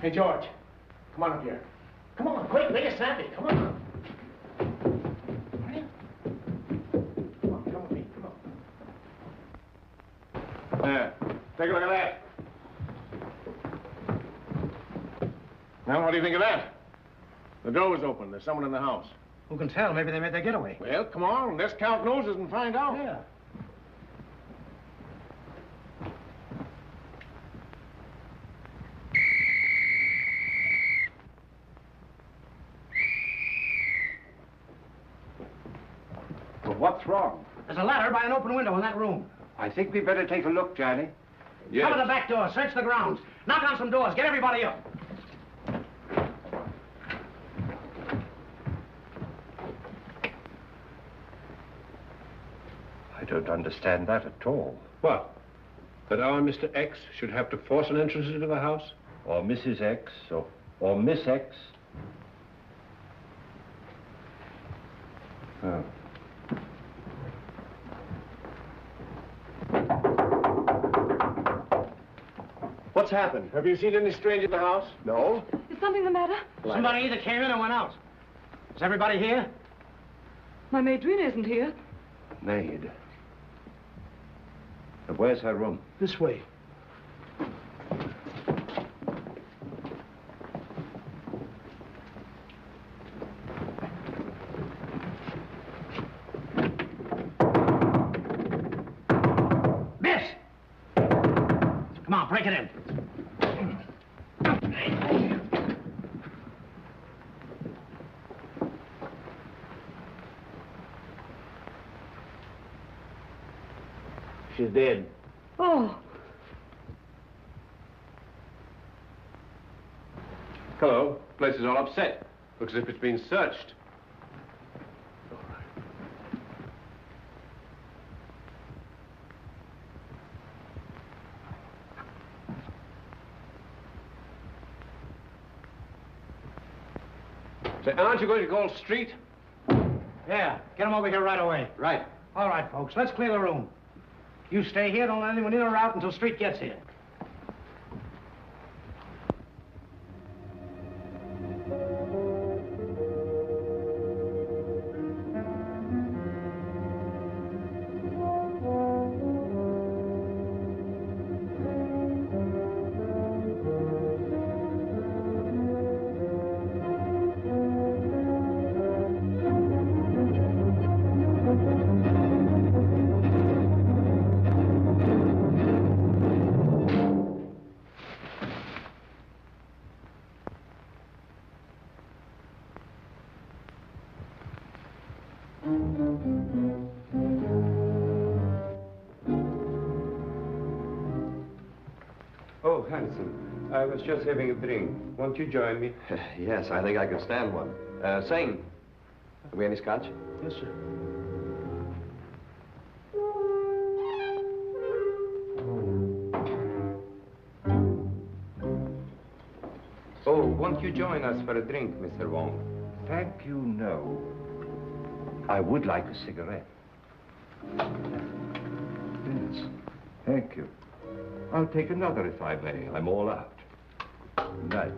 Speaker 14: Hey, George, come on up here. Come on, quick, make it snappy. Come on. Come on, come with me. Come on.
Speaker 15: There. Take a look at that. Now, what do you think of that? The door was open. There's someone in the house.
Speaker 14: Who can tell? Maybe they made their getaway.
Speaker 15: Well, come on. Let's count noses and find out.
Speaker 14: Yeah.
Speaker 7: But what's wrong?
Speaker 14: There's a ladder by an open window in that room.
Speaker 7: I think we better take a look, Johnny.
Speaker 15: Yes.
Speaker 14: Cover the back door, search the grounds. Knock on some doors, get everybody up.
Speaker 7: I don't understand that at all.
Speaker 8: What? That our Mr. X should have to force an entrance into the house?
Speaker 7: Or Mrs. X, or Miss X. Oh.
Speaker 15: What's happened? Have you seen any stranger in the house? No.
Speaker 4: Is something the matter?
Speaker 14: Somebody either came in or went out. Is everybody here?
Speaker 4: My maid Drina isn't here.
Speaker 7: Maid. But where's her room?
Speaker 14: This way. Miss! Come on, break it in. She's dead.
Speaker 4: Oh.
Speaker 8: Hello. Place is all upset. Looks as if it's been searched. Say, aren't you going to call street?
Speaker 14: Yeah, get them over here right away.
Speaker 8: Right.
Speaker 14: All right, folks, let's clear the room. You stay here, don't let anyone in or out until Street gets here.
Speaker 6: Oh, handsome. I was just having a drink. Won't you join me?
Speaker 5: Yes, I think I could stand one. Sing. Have we any scotch?
Speaker 14: Yes, sir.
Speaker 6: Oh, won't you join us for a drink, Mr. Wong?
Speaker 7: Thank you, no. I would like a cigarette. Yes, thank you. I'll take another if I may. I'm all out. Good night.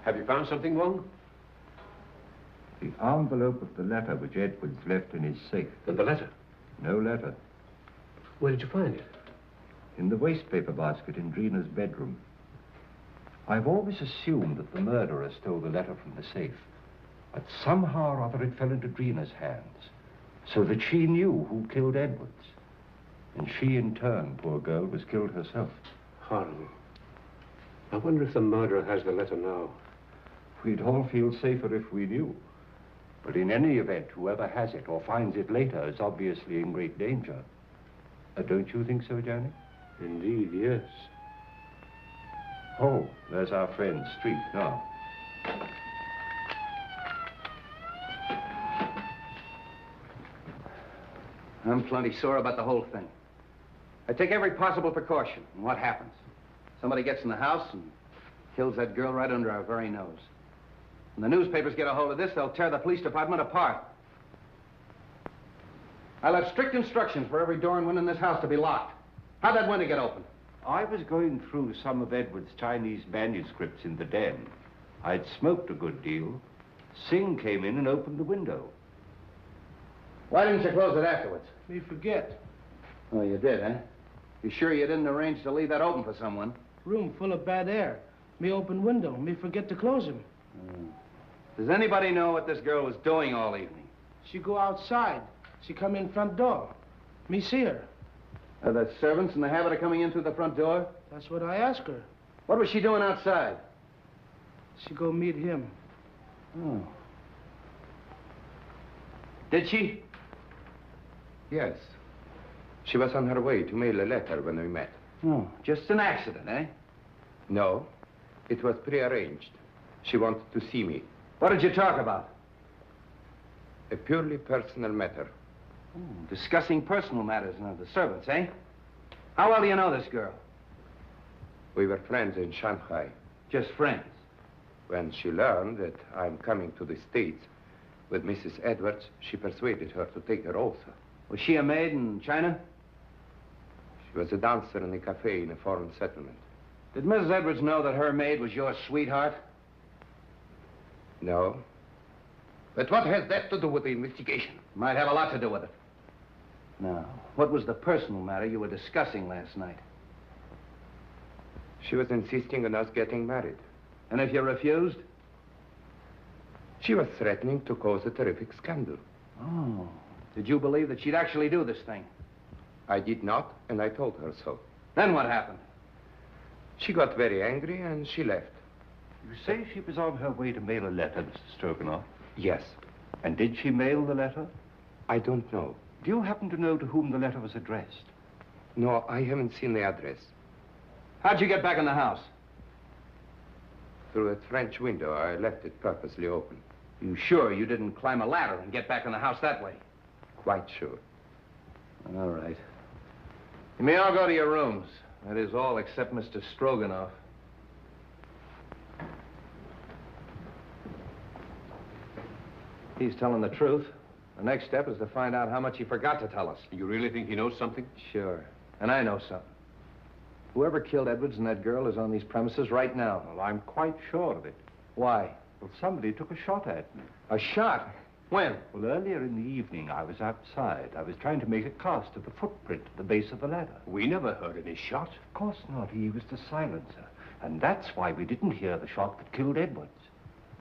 Speaker 8: Have you found something, Wong?
Speaker 7: The envelope of the letter which Edwards left in his safe.
Speaker 8: And the letter?
Speaker 7: No letter.
Speaker 8: Where did you find it?
Speaker 7: In the wastepaper basket in Drina's bedroom. I've always assumed that the murderer stole the letter from the safe. But somehow or other it fell into Drina's hands. So that she knew who killed Edwards. And she, in turn, poor girl, was killed herself.
Speaker 8: Horrible. I wonder if the murderer has the letter now.
Speaker 7: We'd all feel safer if we knew. But in any event, whoever has it or finds it later is obviously in great danger. Don't you think so, Johnny?
Speaker 8: Indeed, yes.
Speaker 7: Oh, there's our friend, Street, now.
Speaker 10: I'm plenty sore about the whole thing. I take every possible precaution. And what happens? Somebody gets in the house and kills that girl right under our very nose. When the newspapers get a hold of this, they'll tear the police department apart. I left strict instructions for every door and window in this house to be locked. How'd that window get open?
Speaker 7: I was going through some of Edward's Chinese manuscripts in the den. I'd smoked a good deal. Singh came in and opened the window.
Speaker 10: Why didn't you close it afterwards?
Speaker 14: Me forget.
Speaker 10: Oh, you did, huh? You sure you didn't arrange to leave that open for someone?
Speaker 14: Room full of bad air. Me open window. Me forget to close him.
Speaker 10: Does anybody know what this girl was doing all evening?
Speaker 14: She go outside. She come in front door. Me see her.
Speaker 10: Are the servants in the habit of coming in through the front door?
Speaker 14: That's what I asked her.
Speaker 10: What was she doing outside?
Speaker 14: She go meet him.
Speaker 10: Oh. Did she?
Speaker 6: Yes. She was on her way to mail a letter when we met.
Speaker 10: Oh, just an accident, eh?
Speaker 6: No, it was prearranged. She wanted to see me.
Speaker 10: What did you talk about?
Speaker 6: A purely personal matter.
Speaker 10: Discussing personal matters now, the servants, eh? How well do you know this girl?
Speaker 6: We were friends in Shanghai.
Speaker 10: Just friends?
Speaker 6: When she learned that I'm coming to the States with Mrs. Edwards, she persuaded her to take her also.
Speaker 10: Was she a maid in China?
Speaker 6: She was a dancer in a cafe in a foreign settlement.
Speaker 10: Did Mrs. Edwards know that her maid was your sweetheart?
Speaker 6: No. But what has that to do with the investigation?
Speaker 10: Might have a lot to do with it. Now, what was the personal matter you were discussing last night?
Speaker 6: She was insisting on us getting married.
Speaker 10: And if you refused?
Speaker 6: She was threatening to cause a terrific scandal.
Speaker 10: Oh. Did you believe that she'd actually do this thing?
Speaker 6: I did not, and I told her so.
Speaker 10: Then what happened?
Speaker 6: She got very angry, and she left.
Speaker 7: You say she was on her way to mail a letter, Mr. Stroganoff?
Speaker 6: Yes.
Speaker 7: And did she mail the letter?
Speaker 6: I don't know.
Speaker 7: Do you happen to know to whom the letter was addressed?
Speaker 6: No, I haven't seen the address.
Speaker 10: How'd you get back in the house?
Speaker 6: Through a French window. I left it purposely open.
Speaker 10: You sure you didn't climb a ladder and get back in the house that way?
Speaker 6: Quite sure.
Speaker 10: All right. You may all go to your rooms. That is all except Mr. Stroganoff. He's telling the truth. The next step is to find out how much he forgot to tell us.
Speaker 8: You really think he knows something?
Speaker 10: Sure. And I know something. Whoever killed Edwards and that girl is on these premises right now.
Speaker 7: Well, I'm quite sure of it.
Speaker 10: Why?
Speaker 7: Well, somebody took a shot at me.
Speaker 10: A shot? When?
Speaker 7: Well, earlier in the evening, I was outside. I was trying to make a cast of the footprint at the base of the ladder.
Speaker 8: We never heard any shot.
Speaker 7: Of course not. He was the silencer. And that's why we didn't hear the shot that killed Edwards.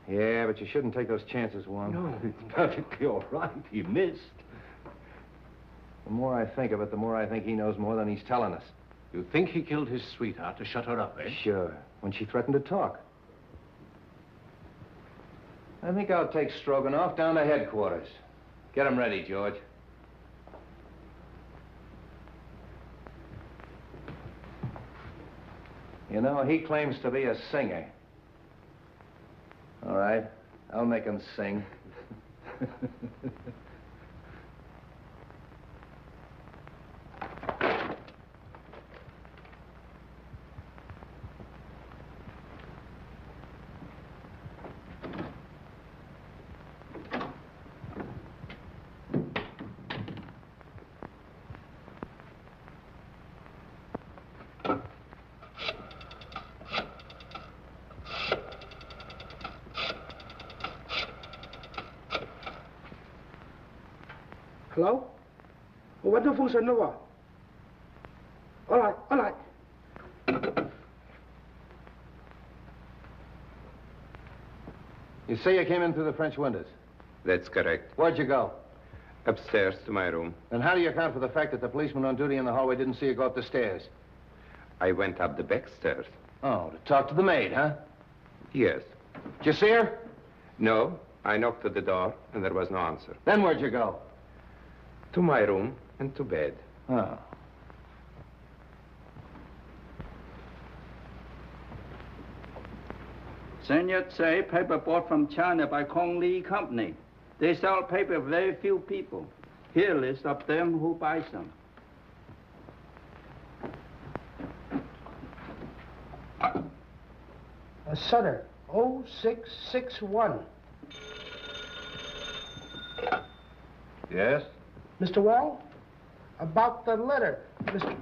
Speaker 10: Yeah, but you shouldn't take those chances, Wong.
Speaker 7: No, it's perfectly all right. He missed.
Speaker 10: The more I think of it, the more I think he knows more than he's telling us.
Speaker 8: You think he killed his sweetheart to shut her up, eh?
Speaker 10: Sure. When she threatened to talk. I think I'll take Stroganoff down to headquarters. Get him ready, George. You know, he claims to be a singer. All right, I'll make him sing.
Speaker 14: Hello? What the function number? All right, all right.
Speaker 10: You say you came in through the French windows?
Speaker 6: That's correct.
Speaker 10: Where'd you go?
Speaker 6: Upstairs to my room.
Speaker 10: And how do you account for the fact that the policeman on duty in the hallway didn't see you go up the stairs?
Speaker 6: I went up the back stairs.
Speaker 10: Oh, to talk to the maid, huh?
Speaker 6: Yes.
Speaker 10: Did you see her?
Speaker 6: No, I knocked at the door, and there was no answer.
Speaker 10: Then where'd you go?
Speaker 6: To my room and to bed.
Speaker 10: Oh.
Speaker 12: Sun Yat-say paper bought from China by Kong Lee Company. They sell paper very few people. Here a list of them who buy some.
Speaker 14: Sutter, 0661.
Speaker 7: Yes?
Speaker 14: Mr. Wong? About the letter, Mr.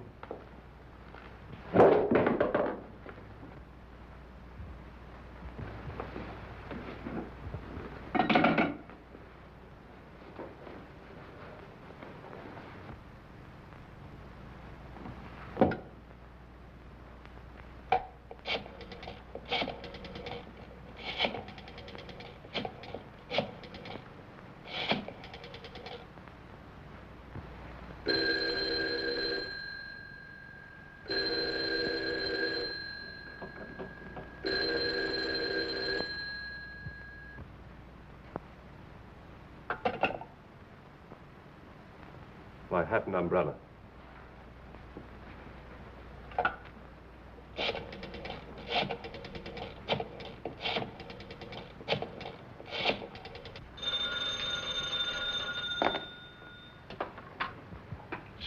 Speaker 7: My hat and umbrella.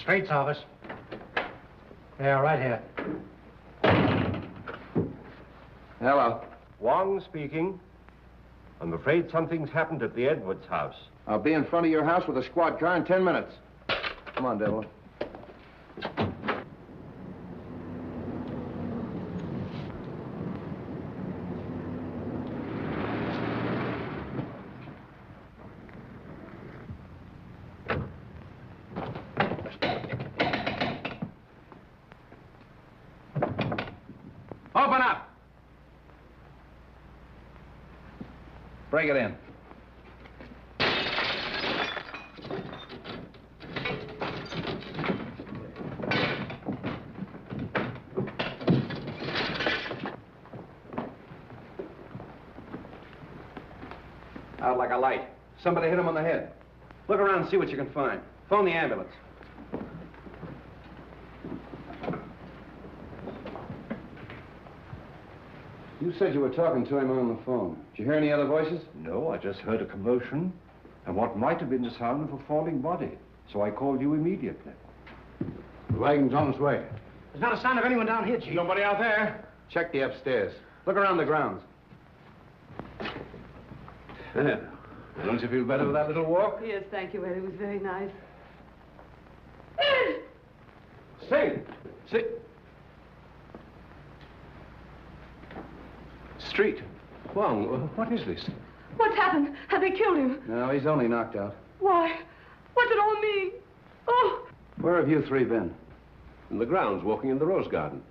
Speaker 2: Straits office. Yeah, right here.
Speaker 5: Hello.
Speaker 7: Wong speaking. I'm afraid something's happened at the Edwards house.
Speaker 5: I'll be in front of your house with a squad car in 10 minutes. Come on, Devil. Open up! Break it in. Out like a light. Somebody hit him on the head. Look around and see what you can find. Phone the ambulance. You said you were talking to him on the phone. Did you hear any other voices?
Speaker 7: No, I just heard a commotion and what might have been the sound of a falling body. So I called you immediately.
Speaker 5: The wagon's on its way.
Speaker 2: There's not a sign of anyone down here, Chief.
Speaker 5: Nobody out there? Check the upstairs. Look around the grounds. Don't you feel better with that little walk?
Speaker 4: Yes, thank you, Ed. It was very nice.
Speaker 5: Sing! Sing! Street.
Speaker 8: Wong, what is this?
Speaker 4: What's happened? Have they killed him?
Speaker 5: No, he's only knocked out.
Speaker 4: Why? What's it all mean? Oh!
Speaker 5: Where have you three been?
Speaker 8: In the grounds, walking in the rose garden.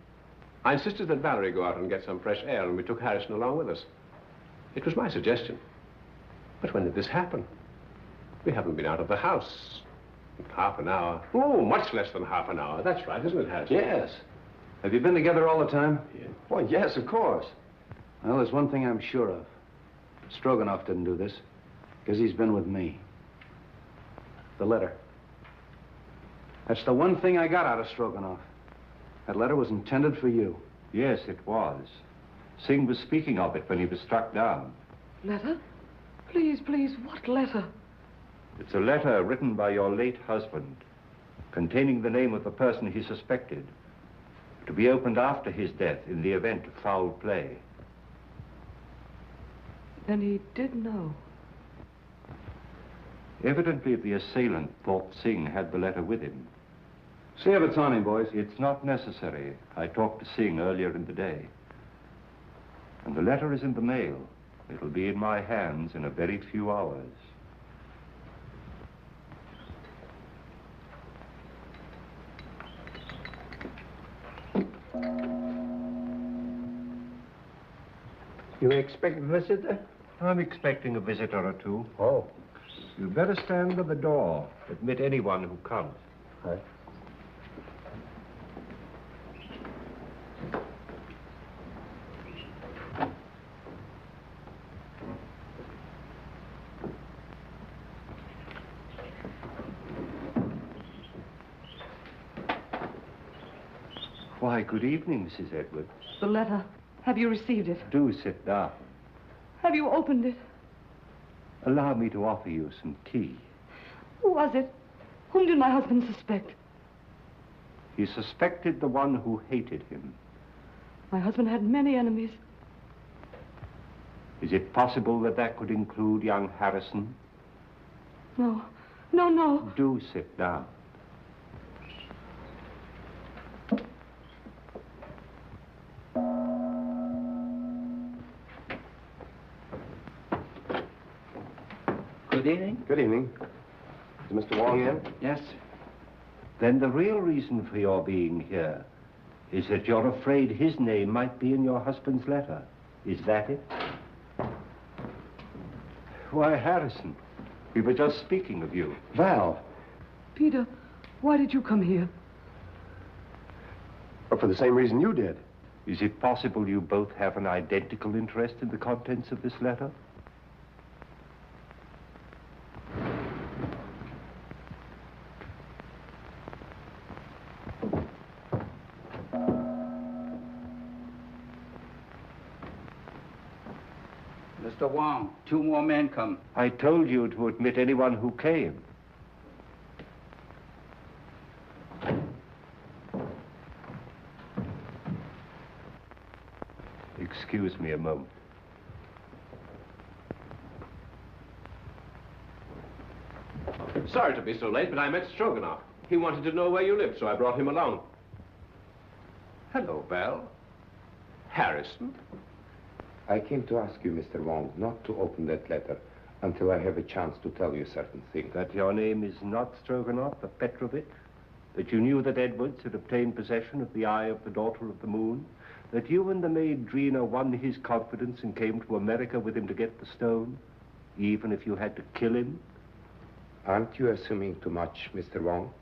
Speaker 8: I insisted that Valerie go out and get some fresh air, and we took Harrison along with us. It was my suggestion. But when did this happen? We haven't been out of the house in half an hour. Oh, much less than half an hour. That's right, isn't it, Harrison?
Speaker 5: Yes. Have you been together all the time?
Speaker 8: Yeah.
Speaker 5: Well, yes, of course. Well, there's one thing I'm sure of. Stroganoff didn't do this, because he's been with me. The letter. That's the one thing I got out of Stroganoff. That letter was intended for you.
Speaker 7: Yes, it was. Singh was speaking of it when he was struck down.
Speaker 4: Letter? Please, please, what letter?
Speaker 7: It's a letter written by your late husband, containing the name of the person he suspected, to be opened after his death in the event of foul play.
Speaker 4: Then he did know.
Speaker 7: Evidently, the assailant thought Singh had the letter with him.
Speaker 5: See if it's on him, boys.
Speaker 7: It's not necessary. I talked to Singh earlier in the day. And the letter is in the mail. It'll be in my hands in a very few hours.
Speaker 12: You expect a visitor?
Speaker 7: I'm expecting a visitor or two.
Speaker 12: Oh.
Speaker 7: You'd better stand by the door. Admit anyone who comes.
Speaker 12: Right.
Speaker 7: Why, good evening, Mrs. Edwards.
Speaker 4: The letter. Have you received it?
Speaker 7: Do sit down.
Speaker 4: Have you opened it?
Speaker 7: Allow me to offer you some tea.
Speaker 4: Who was it? Whom did my husband suspect?
Speaker 7: He suspected the one who hated him.
Speaker 4: My husband had many enemies.
Speaker 7: Is it possible that that could include young Harrison?
Speaker 4: No. No, no.
Speaker 7: Do sit down.
Speaker 12: Good evening.
Speaker 7: Good evening. Is Mr. Wong in?
Speaker 12: Yes.
Speaker 7: Then the real reason for your being here is that you're afraid his name might be in your husband's letter. Is that it? Why, Harrison, we were just speaking of you.
Speaker 5: Val.
Speaker 4: Peter, why did you come here?
Speaker 7: But for the same reason you did. Is it possible you both have an identical interest in the contents of this letter?
Speaker 12: Mr. Wong, 2 more men come.
Speaker 7: I told you to admit anyone who came. Excuse me a moment.
Speaker 8: Sorry to be so late, but I met Stroganoff. He wanted to know where you lived, so I brought him along. Hello, Val. Harrison?
Speaker 6: I came to ask you, Mr. Wong, not to open that letter until I have a chance to tell you certain things.
Speaker 7: That your name is not Stroganoff, but Petrovich? That you knew that Edwards had obtained possession of the eye of the daughter of the moon? That you and the maid Drina won his confidence and came to America with him to get the stone, even if you had to kill him?
Speaker 6: Aren't you assuming too much, Mr. Wong?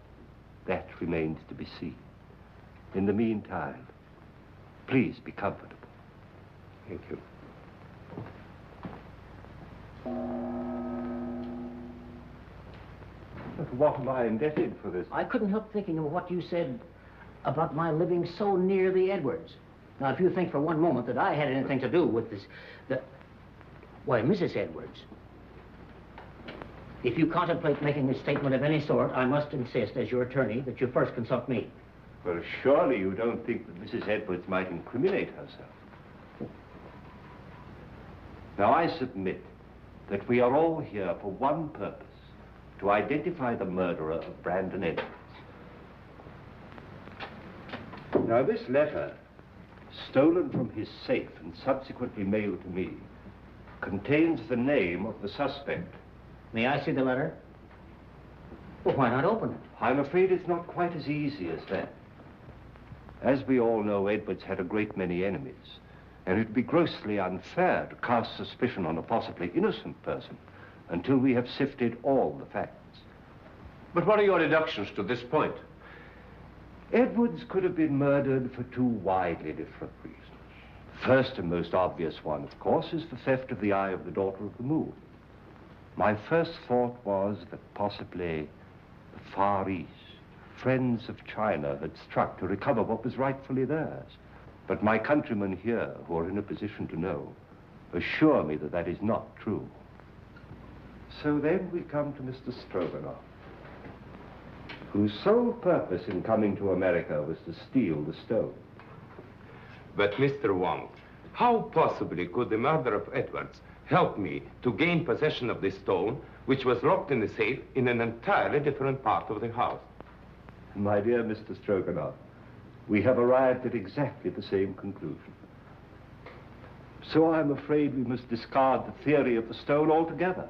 Speaker 7: That remains to be seen. In the meantime, please be comfortable.
Speaker 6: Thank you.
Speaker 7: But what am I indebted for this?
Speaker 2: I couldn't help thinking of what you said about my living so near the Edwards. Now, if you think for one moment that I had anything to do with this, why, Mrs. Edwards, if you contemplate making a statement of any sort, I must insist, as your attorney, that you first consult me.
Speaker 7: Well, surely you don't think that Mrs. Edwards might incriminate herself. Now, I submit that we are all here for one purpose, to identify the murderer of Brandon Edwards. Now, this letter, stolen from his safe and subsequently mailed to me, contains the name of the suspect.
Speaker 2: May I see the letter? Well, why not open it?
Speaker 7: I'm afraid it's not quite as easy as that. As we all know, Edwards had a great many enemies, and it'd be grossly unfair to cast suspicion on a possibly innocent person until we have sifted all the facts.
Speaker 8: But what are your deductions to this point?
Speaker 7: Edwards could have been murdered for 2 widely different reasons. First and most obvious one, of course, is the theft of the eye of the daughter of the moon. My first thought was that possibly the Far East, friends of China, had struck to recover what was rightfully theirs. But my countrymen here, who are in a position to know, assure me that that is not true. So then we come to Mr. Stroganoff, whose sole purpose in coming to America was to steal the stone.
Speaker 6: But, Mr. Wong, how possibly could the murder of Edwards help me to gain possession of this stone, which was locked in the safe in an entirely different part of the house?
Speaker 7: My dear Mr. Stroganoff, we have arrived at exactly the same conclusion. So I'm afraid we must discard the theory of the stone altogether.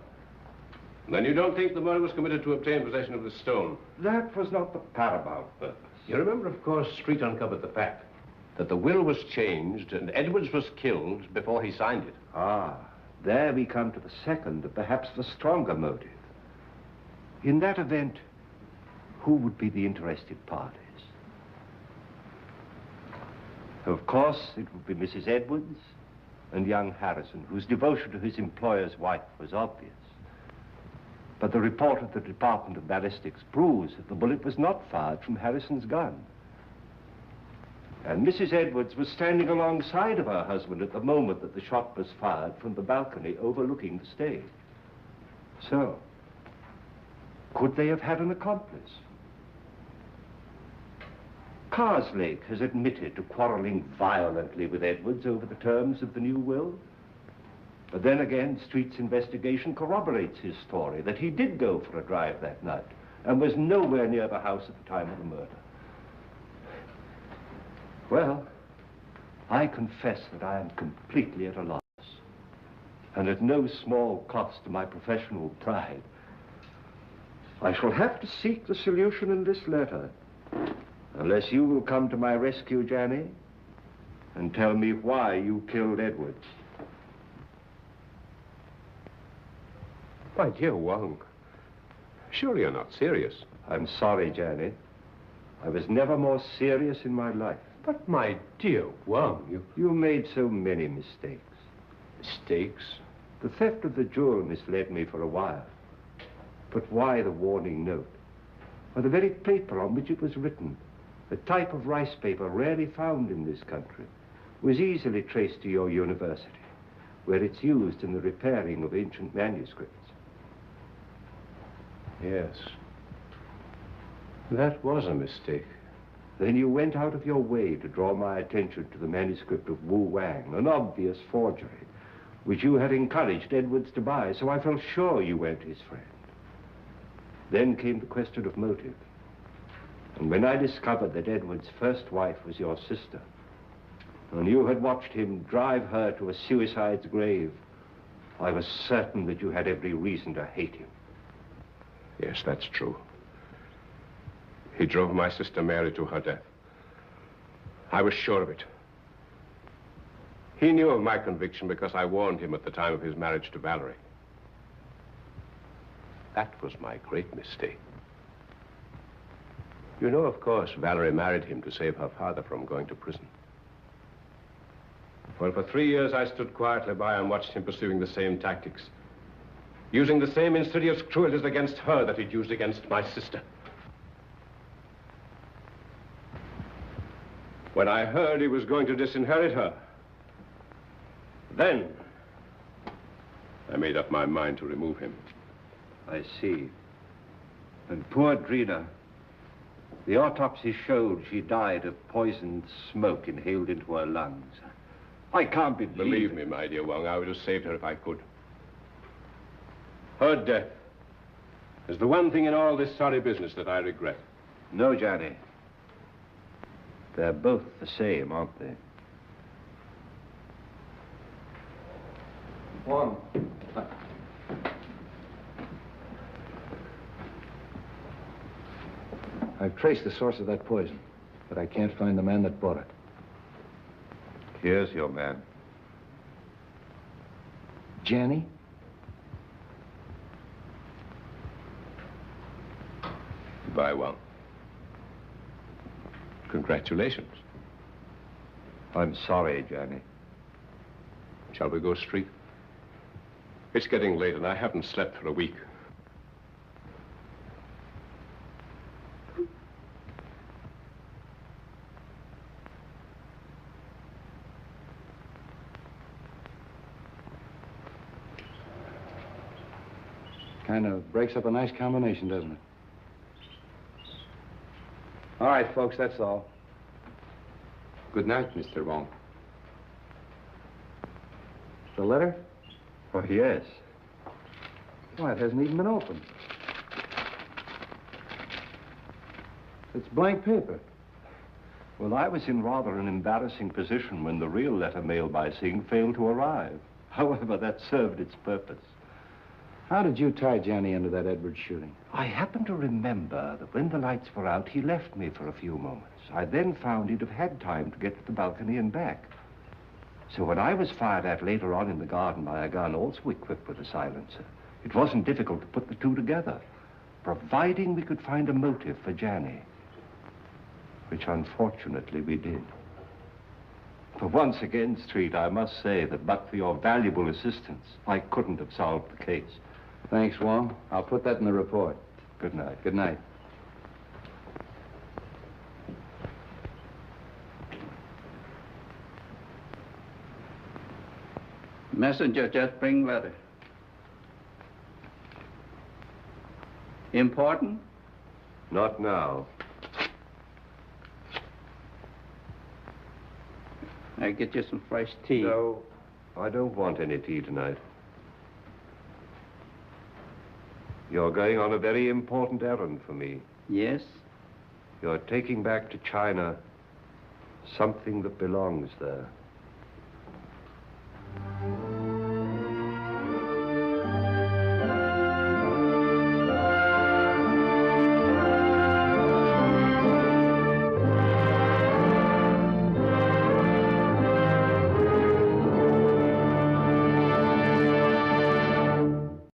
Speaker 8: Then you don't think the murder was committed to obtain possession of the stone?
Speaker 7: That was not the paramount purpose.
Speaker 8: You remember, of course, Street uncovered the fact that the will was changed and Edwards was killed before he signed it.
Speaker 7: Ah, there we come to the second, and perhaps the stronger motive. In that event, who would be the interested parties? Of course, it would be Mrs. Edwards and young Harrison, whose devotion to his employer's wife was obvious. But the report of the Department of Ballistics proves that the bullet was not fired from Harrison's gun. And Mrs. Edwards was standing alongside of her husband at the moment that the shot was fired from the balcony overlooking the stage. So, could they have had an accomplice? Karslake has admitted to quarreling violently with Edwards over the terms of the new will. But then again, Street's investigation corroborates his story that he did go for a drive that night and was nowhere near the house at the time of the murder. Well, I confess that I am completely at a loss, and at no small cost to my professional pride. I shall have to seek the solution in this letter, unless you will come to my rescue, Janny, and tell me why you killed Edwards.
Speaker 8: My dear Wong, surely you're not serious.
Speaker 7: I'm sorry, Janny. I was never more serious in my life.
Speaker 8: But my dear Wong,
Speaker 7: You made so many mistakes.
Speaker 8: Mistakes?
Speaker 7: The theft of the jewel misled me for a while. But why the warning note? Or the very paper on which it was written, a type of rice paper rarely found in this country, was easily traced to your university, where it's used in the repairing of ancient manuscripts.
Speaker 8: Yes. That was a mistake.
Speaker 7: Then you went out of your way to draw my attention to the manuscript of Wu Wang, an obvious forgery, which you had encouraged Edwards to buy, so I felt sure you weren't his friend. Then came the question of motive. And when I discovered that Edwards' first wife was your sister, and you had watched him drive her to a suicide's grave, I was certain that you had every reason to hate him.
Speaker 8: Yes, that's true. He drove my sister Mary to her death. I was sure of it. He knew of my conviction because I warned him at the time of his marriage to Valerie. That was my great mistake. You know, of course, Valerie married him to save her father from going to prison. Well, for 3 years, I stood quietly by and watched him pursuing the same tactics, using the same insidious cruelties against her that he'd used against my sister. When I heard he was going to disinherit her, then I made up my mind to remove him.
Speaker 7: I see. And poor Drina, the autopsy showed she died of poisoned smoke inhaled into her lungs. I can't
Speaker 8: Believe me, my dear Wong, I would have saved her if I could. Her death is the one thing in all this sorry business that I regret.
Speaker 7: No, Johnny. They're both the same, aren't they?
Speaker 5: Wong. I've traced the source of that poison, but I can't find the man that bought it.
Speaker 7: Here's your man.
Speaker 5: Janny?
Speaker 8: Goodbye, Wong. Congratulations.
Speaker 7: I'm sorry, Johnny.
Speaker 8: Shall we go street? It's getting late and I haven't slept for a week.
Speaker 5: Kind of breaks up a nice combination, doesn't it?
Speaker 10: All right, folks, that's all.
Speaker 6: Good night, Mr. Wong.
Speaker 5: The letter?
Speaker 7: Oh, yes.
Speaker 5: Why, it hasn't even been opened. It's blank paper.
Speaker 7: Well, I was in rather an embarrassing position when the real letter mailed by Singh failed to arrive. However, that served its purpose.
Speaker 5: How did you tie Johnny into that Edwards shooting?
Speaker 7: I happen to remember that when the lights were out, he left me for a few moments. I then found he'd have had time to get to the balcony and back. So when I was fired at later on in the garden by a gun also equipped with a silencer, it wasn't difficult to put the two together, providing we could find a motive for Johnny, which unfortunately we did. For once again, Street, I must say that but for your valuable assistance, I couldn't have solved the case.
Speaker 5: Thanks, Wong. I'll put that in the report.
Speaker 7: Good night.
Speaker 5: Good night.
Speaker 12: Messenger just bring letter. Important?
Speaker 7: Not now.
Speaker 12: I get you some fresh tea.
Speaker 7: No, I don't want any tea tonight. You're going on a very important errand for me.
Speaker 12: Yes?
Speaker 7: You're taking back to China something that belongs there.